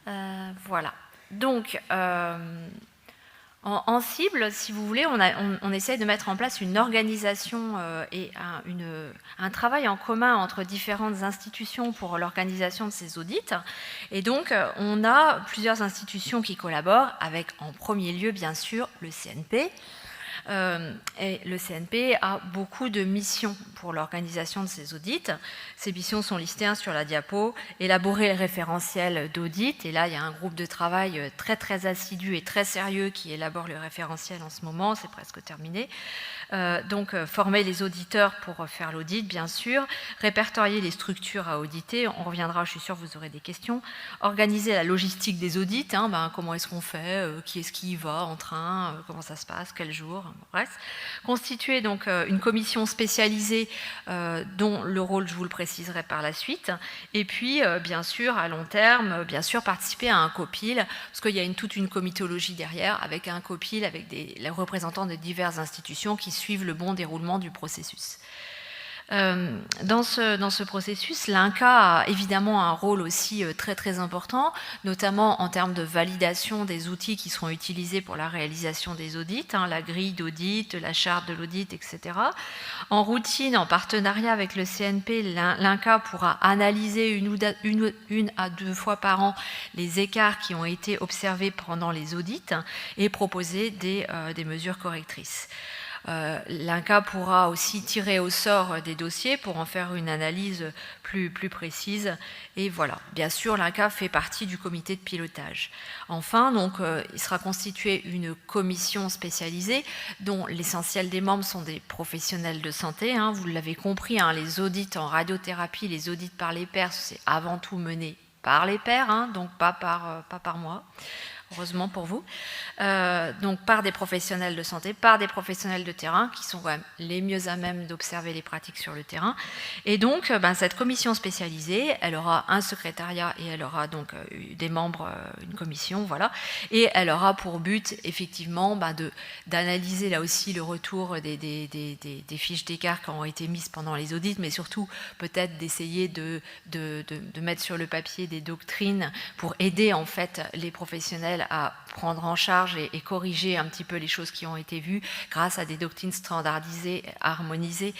Hein. Voilà. Donc, en cible, si vous voulez, on essaye de mettre en place une organisation et un travail en commun entre différentes institutions pour l'organisation de ces audits. Et donc, on a plusieurs institutions qui collaborent avec, en premier lieu, bien sûr, le CNP. Et le CNP a beaucoup de missions pour l'organisation de ces audits. Ces missions sont listées sur la diapo. Élaborer le référentiel d'audit. Et là, il y a un groupe de travail très très assidu et très sérieux qui élabore le référentiel en ce moment. C'est presque terminé. Donc, former les auditeurs pour faire l'audit, bien sûr. Répertorier les structures à auditer. On reviendra, je suis sûre, vous aurez des questions. Organiser la logistique des audits. Comment est-ce qu'on fait, qui est-ce qui y va en train, comment ça se passe, quel jour. Bref. Constituer donc une commission spécialisée dont le rôle, je vous le préciserai par la suite. Et puis, bien sûr, à long terme, bien sûr, participer à un copil, parce qu'il y a toute une comitologie derrière, avec un copil, avec les représentants de diverses institutions qui suivent le bon déroulement du processus. Dans ce processus, l'INCa a évidemment un rôle aussi très très important, notamment en termes de validation des outils qui seront utilisés pour la réalisation des audits, la grille d'audit, la charte de l'audit, etc. En routine, en partenariat avec le CNP, l'INCa pourra analyser une à 2 fois par an les écarts qui ont été observés pendant les audits et proposer des mesures correctrices. L'INCa pourra aussi tirer au sort des dossiers pour en faire une analyse plus précise. Et voilà, bien sûr, l'INCa fait partie du comité de pilotage. Enfin, donc, il sera constitué une commission spécialisée dont l'essentiel des membres sont des professionnels de santé. Vous l'avez compris, les audits en radiothérapie, les audits par les pairs, c'est avant tout mené par les pairs, donc pas par moi. Heureusement pour vous, donc par des professionnels de santé, par des professionnels de terrain qui sont quand même les mieux à même d'observer les pratiques sur le terrain. Et donc, cette commission spécialisée, elle aura un secrétariat et elle aura donc des membres, une commission, voilà. Et elle aura pour but, effectivement, d'analyser là aussi le retour des fiches d'écart qui ont été mises pendant les audits, mais surtout peut-être d'essayer de mettre sur le papier des doctrines pour aider en fait les professionnels à prendre en charge et corriger un petit peu les choses qui ont été vues grâce à des doctrines standardisées, harmonisées,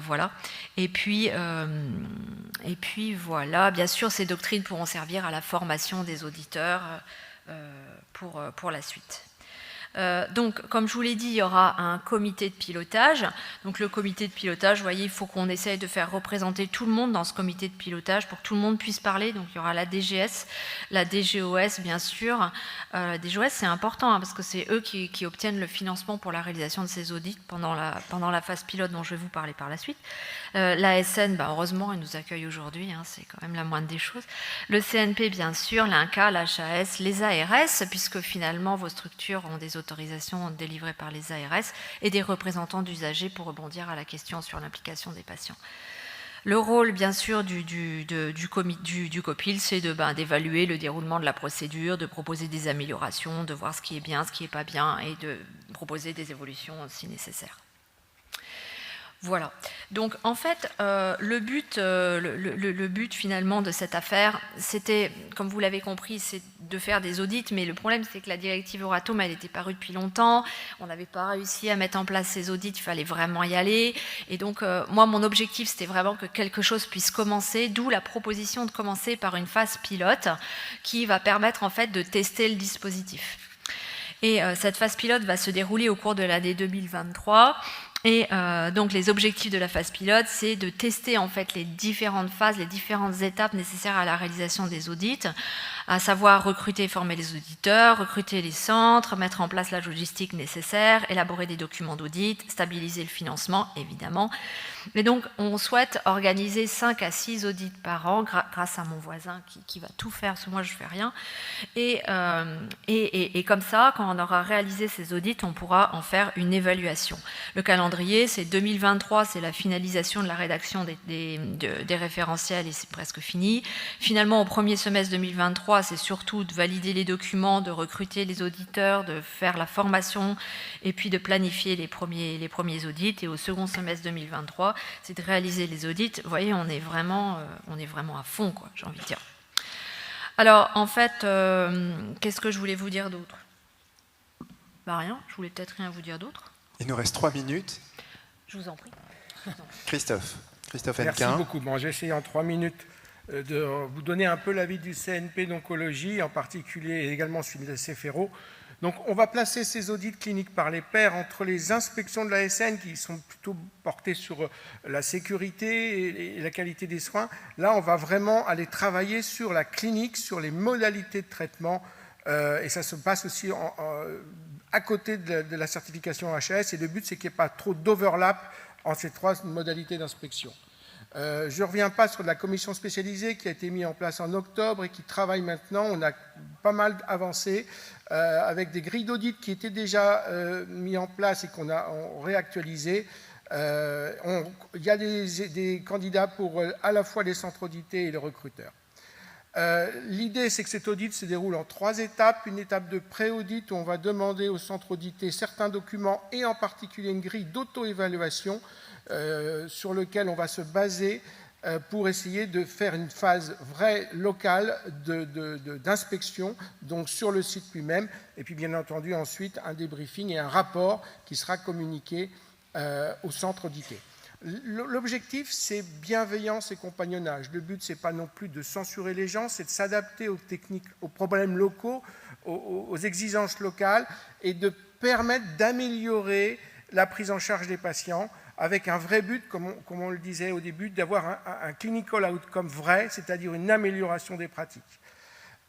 voilà. Et puis voilà, bien sûr, ces doctrines pourront servir à la formation des auditeurs pour la suite. Donc, comme je vous l'ai dit, il y aura un comité de pilotage. Donc, le comité de pilotage, vous voyez, il faut qu'on essaye de faire représenter tout le monde dans ce comité de pilotage pour que tout le monde puisse parler. Donc, il y aura la DGS, la DGOS, bien sûr. La DGOS, c'est important parce que c'est eux qui obtiennent le financement pour la réalisation de ces audits pendant la phase pilote dont je vais vous parler par la suite. L'ASN, heureusement, elle nous accueille aujourd'hui, c'est quand même la moindre des choses. Le CNP, bien sûr, l'INCa, l'HAS, les ARS, puisque finalement, vos structures ont des autorisations délivrées par les ARS et des représentants d'usagers pour rebondir à la question sur l'implication des patients. Le rôle, bien sûr, du COPIL, c'est d'évaluer le déroulement de la procédure, de proposer des améliorations, de voir ce qui est bien, ce qui n'est pas bien, et de proposer des évolutions si nécessaire. Voilà. Donc, en fait, le but finalement de cette affaire, c'était, comme vous l'avez compris, c'est de faire des audits, mais le problème, c'est que la directive Euratom, elle était parue depuis longtemps, on n'avait pas réussi à mettre en place ces audits, il fallait vraiment y aller, et donc, moi, mon objectif, c'était vraiment que quelque chose puisse commencer, d'où la proposition de commencer par une phase pilote, qui va permettre, en fait, de tester le dispositif. Et cette phase pilote va se dérouler au cours de l'année 2023, et donc les objectifs de la phase pilote, c'est de tester en fait les différentes phases, les différentes étapes nécessaires à la réalisation des audits, à savoir recruter et former les auditeurs, recruter les centres, mettre en place la logistique nécessaire, élaborer des documents d'audit, stabiliser le financement, évidemment. Et donc, on souhaite organiser 5 à 6 audits par an, grâce à mon voisin qui va tout faire, parce que moi, je ne fais rien. Et comme ça, quand on aura réalisé ces audits, on pourra en faire une évaluation. Le calendrier, c'est 2023, c'est la finalisation de la rédaction des référentiels, et c'est presque fini. Finalement, au premier semestre 2023, c'est surtout de valider les documents, de recruter les auditeurs, de faire la formation, et puis de planifier les premiers audits. Et au second semestre 2023, c'est de réaliser les audits. Vous voyez, on est vraiment à fond, quoi, j'ai envie de dire. Alors, en fait, qu'est-ce que je voulais vous dire d'autre? Rien, je voulais peut-être rien vous dire d'autre. Il nous reste 3 minutes. Je vous en prie. Christophe Hennequin. Merci beaucoup. Bon, je vais essayer en 3 minutes de vous donner un peu l'avis du CNP d'oncologie, en particulier et également celui de CFRO. Donc, on va placer ces audits cliniques par les pairs entre les inspections de l'ASN qui sont plutôt portées sur la sécurité et la qualité des soins. Là, on va vraiment aller travailler sur la clinique, sur les modalités de traitement, et ça se passe aussi à côté de la certification HAS. Et le but, c'est qu'il n'y ait pas trop d'overlap en ces 3 modalités d'inspection. Je ne reviens pas sur la commission spécialisée qui a été mise en place en octobre et qui travaille maintenant. On a pas mal avancé avec des grilles d'audit qui étaient déjà mises en place et qu'on a réactualisées. Il y a des candidats pour à la fois les centres audités et les recruteurs. L'idée, c'est que cet audit se déroule en 3 étapes. Une étape de pré-audit où on va demander au centre audité certains documents et en particulier une grille d'auto-évaluation sur lequel on va se baser pour essayer de faire une phase vraie locale d'inspection, donc sur le site lui-même, et puis bien entendu ensuite un débriefing et un rapport qui sera communiqué au centre audité. L'objectif, c'est bienveillance et compagnonnage. Le but, c'est pas non plus de censurer les gens, c'est de s'adapter aux techniques, aux problèmes locaux, aux exigences locales, et de permettre d'améliorer la prise en charge des patients, avec un vrai but, comme on le disait au début, d'avoir un clinical outcome vrai, c'est-à-dire une amélioration des pratiques.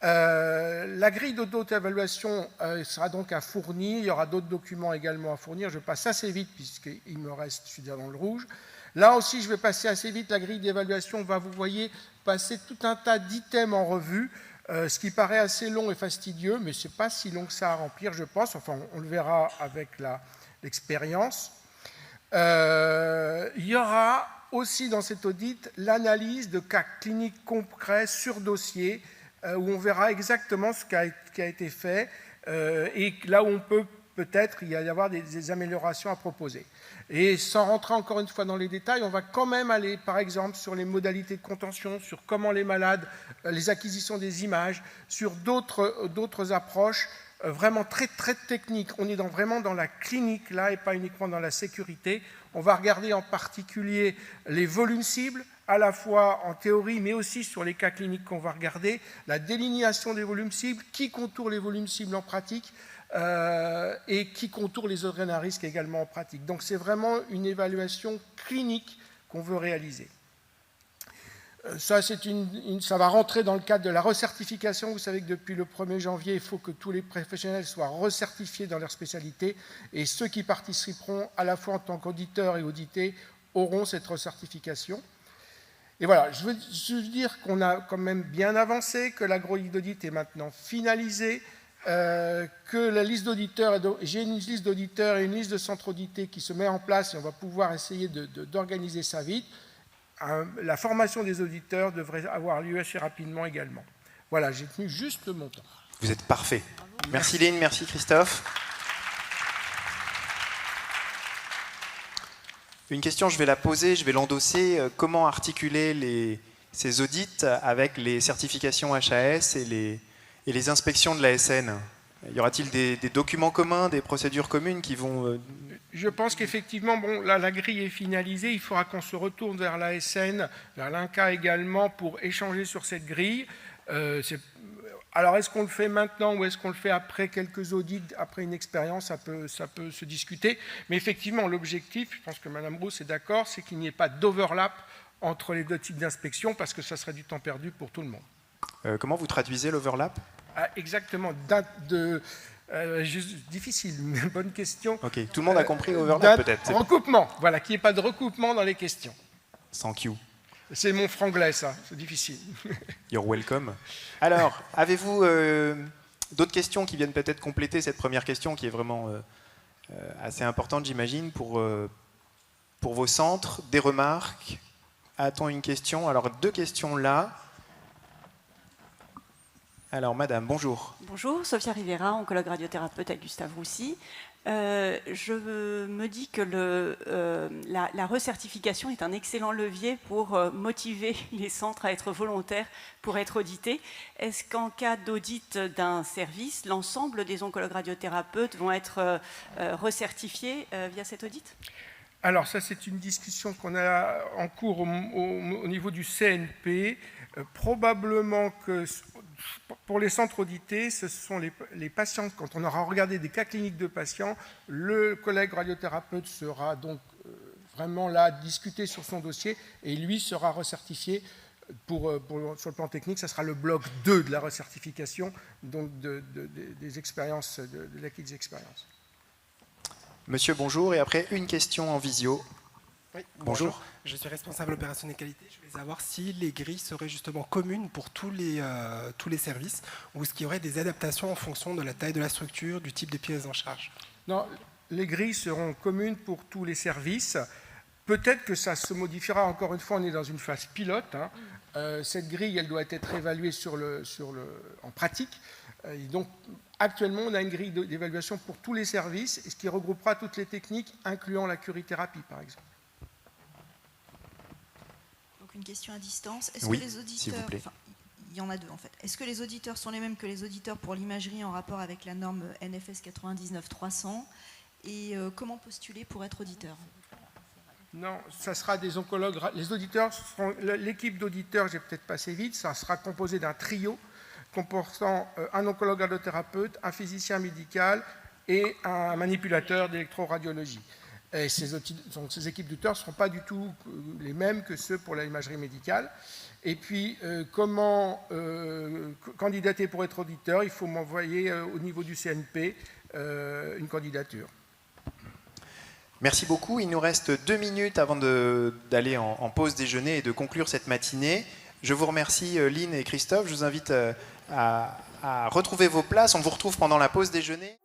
La grille d'auto-évaluation sera donc à fournir. Il y aura d'autres documents également à fournir. Je passe assez vite puisqu'il me reste, je suis déjà dans le rouge. Là aussi, je vais passer assez vite. La grille d'évaluation va, vous voyez, passer tout un tas d'items en revue, ce qui paraît assez long et fastidieux, mais ce n'est pas si long que ça à remplir, je pense. Enfin, on le verra avec l'expérience. Il y aura aussi dans cet audit l'analyse de cas cliniques concrets sur dossier, où on verra exactement ce qui a été fait et là où on peut-être y avoir des améliorations à proposer. Et sans rentrer encore une fois dans les détails, on va quand même aller par exemple sur les modalités de contention, sur comment les malades, les acquisitions des images, sur d'autres approches vraiment très, très techniques. On est vraiment dans la clinique là et pas uniquement dans la sécurité. On va regarder en particulier les volumes cibles, à la fois en théorie, mais aussi sur les cas cliniques qu'on va regarder, la délinéation des volumes cibles, qui contourne les volumes cibles en pratique et qui contourne les organes à risque également en pratique. Donc c'est vraiment une évaluation clinique qu'on veut réaliser. Ça va rentrer dans le cadre de la recertification. Vous savez que depuis le 1er janvier, il faut que tous les professionnels soient recertifiés dans leur spécialité et ceux qui participeront à la fois en tant qu'auditeurs et audités auront cette recertification. Et voilà, je veux dire qu'on a quand même bien avancé, que la grille d'audit est maintenant finalisée. que la liste d'auditeurs, j'ai une liste d'auditeurs et une liste de centres audités qui se met en place et on va pouvoir essayer d'organiser ça vite. La formation des auditeurs devrait avoir lieu assez rapidement également. Voilà, j'ai tenu juste mon temps. Vous êtes parfait. Merci Lynn, merci Christophe. Une question, je vais la poser, je vais l'endosser. Comment articuler ces audits avec les certifications HAS et les inspections de l'ASN? Y aura-t-il des documents communs, des procédures communes qui vont... Je pense qu'effectivement, bon, là, la grille est finalisée. Il faudra qu'on se retourne vers l'ASN, vers l'INCA également, pour échanger sur cette grille. Alors, est-ce qu'on le fait maintenant ou est-ce qu'on le fait après quelques audits, après une expérience? Ça peut se discuter. Mais effectivement, l'objectif, je pense que Mme Rousse est d'accord, c'est qu'il n'y ait pas d'overlap entre les deux types d'inspection, parce que ça serait du temps perdu pour tout le monde. Comment vous traduisez l'overlap? Exactement. Difficile, bonne question. Ok, tout le monde a compris overlap peut-être. Recoupement, voilà, qu'il n'y ait pas de recoupement dans les questions. Sans Q. C'est mon franglais, ça, c'est difficile. You're welcome. Alors, avez-vous d'autres questions qui viennent peut-être compléter cette première question qui est vraiment assez importante, j'imagine, pour vos centres? Des remarques? A-t-on une question? Alors, 2 questions là. Alors, madame, bonjour. Bonjour, Sophia Rivera, oncologue radiothérapeute avec Gustave Roussy. Je me dis que la recertification est un excellent levier pour motiver les centres à être volontaires pour être audités. Est-ce qu'en cas d'audit d'un service, l'ensemble des oncologues radiothérapeutes vont être recertifiés via cet audit? Alors ça, c'est une discussion qu'on a en cours au niveau du CNP. Probablement que pour les centres audités, ce sont les patients, quand on aura regardé des cas cliniques de patients, le collègue radiothérapeute sera donc vraiment là, discuter sur son dossier, et lui sera recertifié sur le plan technique. Ça sera le bloc 2 de la recertification, donc des expériences, de l'acquis des expériences. Monsieur, bonjour, et après une question en visio. Oui, bonjour. Je suis responsable opérationnel qualité. Je voulais savoir si les grilles seraient justement communes pour tous les services ou est-ce qu'il y aurait des adaptations en fonction de la taille de la structure, du type de pièces en charge? Non, les grilles seront communes pour tous les services. Peut-être que ça se modifiera. Encore une fois, on est dans une phase pilote. Cette grille, elle doit être évaluée en pratique. Et donc, actuellement, on a une grille d'évaluation pour tous les services, ce qui regroupera toutes les techniques, incluant la curithérapie, par exemple. Une question à distance. Est-ce oui, que les auditeurs, s'il vous plaît. enfin, il y en a 2 en fait. Est-ce que les auditeurs sont les mêmes que les auditeurs pour l'imagerie en rapport avec la norme NFS 99-300 et comment postuler pour être auditeur? Non, ça sera des oncologues. Les auditeurs seront l'équipe d'auditeurs. J'ai peut-être passé vite. Ça sera composé d'un trio comportant un oncologue radiothérapeute, un physicien médical et un manipulateur d'électroradiologie. Et ces équipes d'auditeurs ne seront pas du tout les mêmes que ceux pour l'imagerie médicale. Et puis, comment candidater pour être auditeur? Il faut m'envoyer au niveau du CNP une candidature. Merci beaucoup. Il nous reste 2 minutes avant d'aller en pause déjeuner et de conclure cette matinée. Je vous remercie Lynn et Christophe. Je vous invite à retrouver vos places. On vous retrouve pendant la pause déjeuner.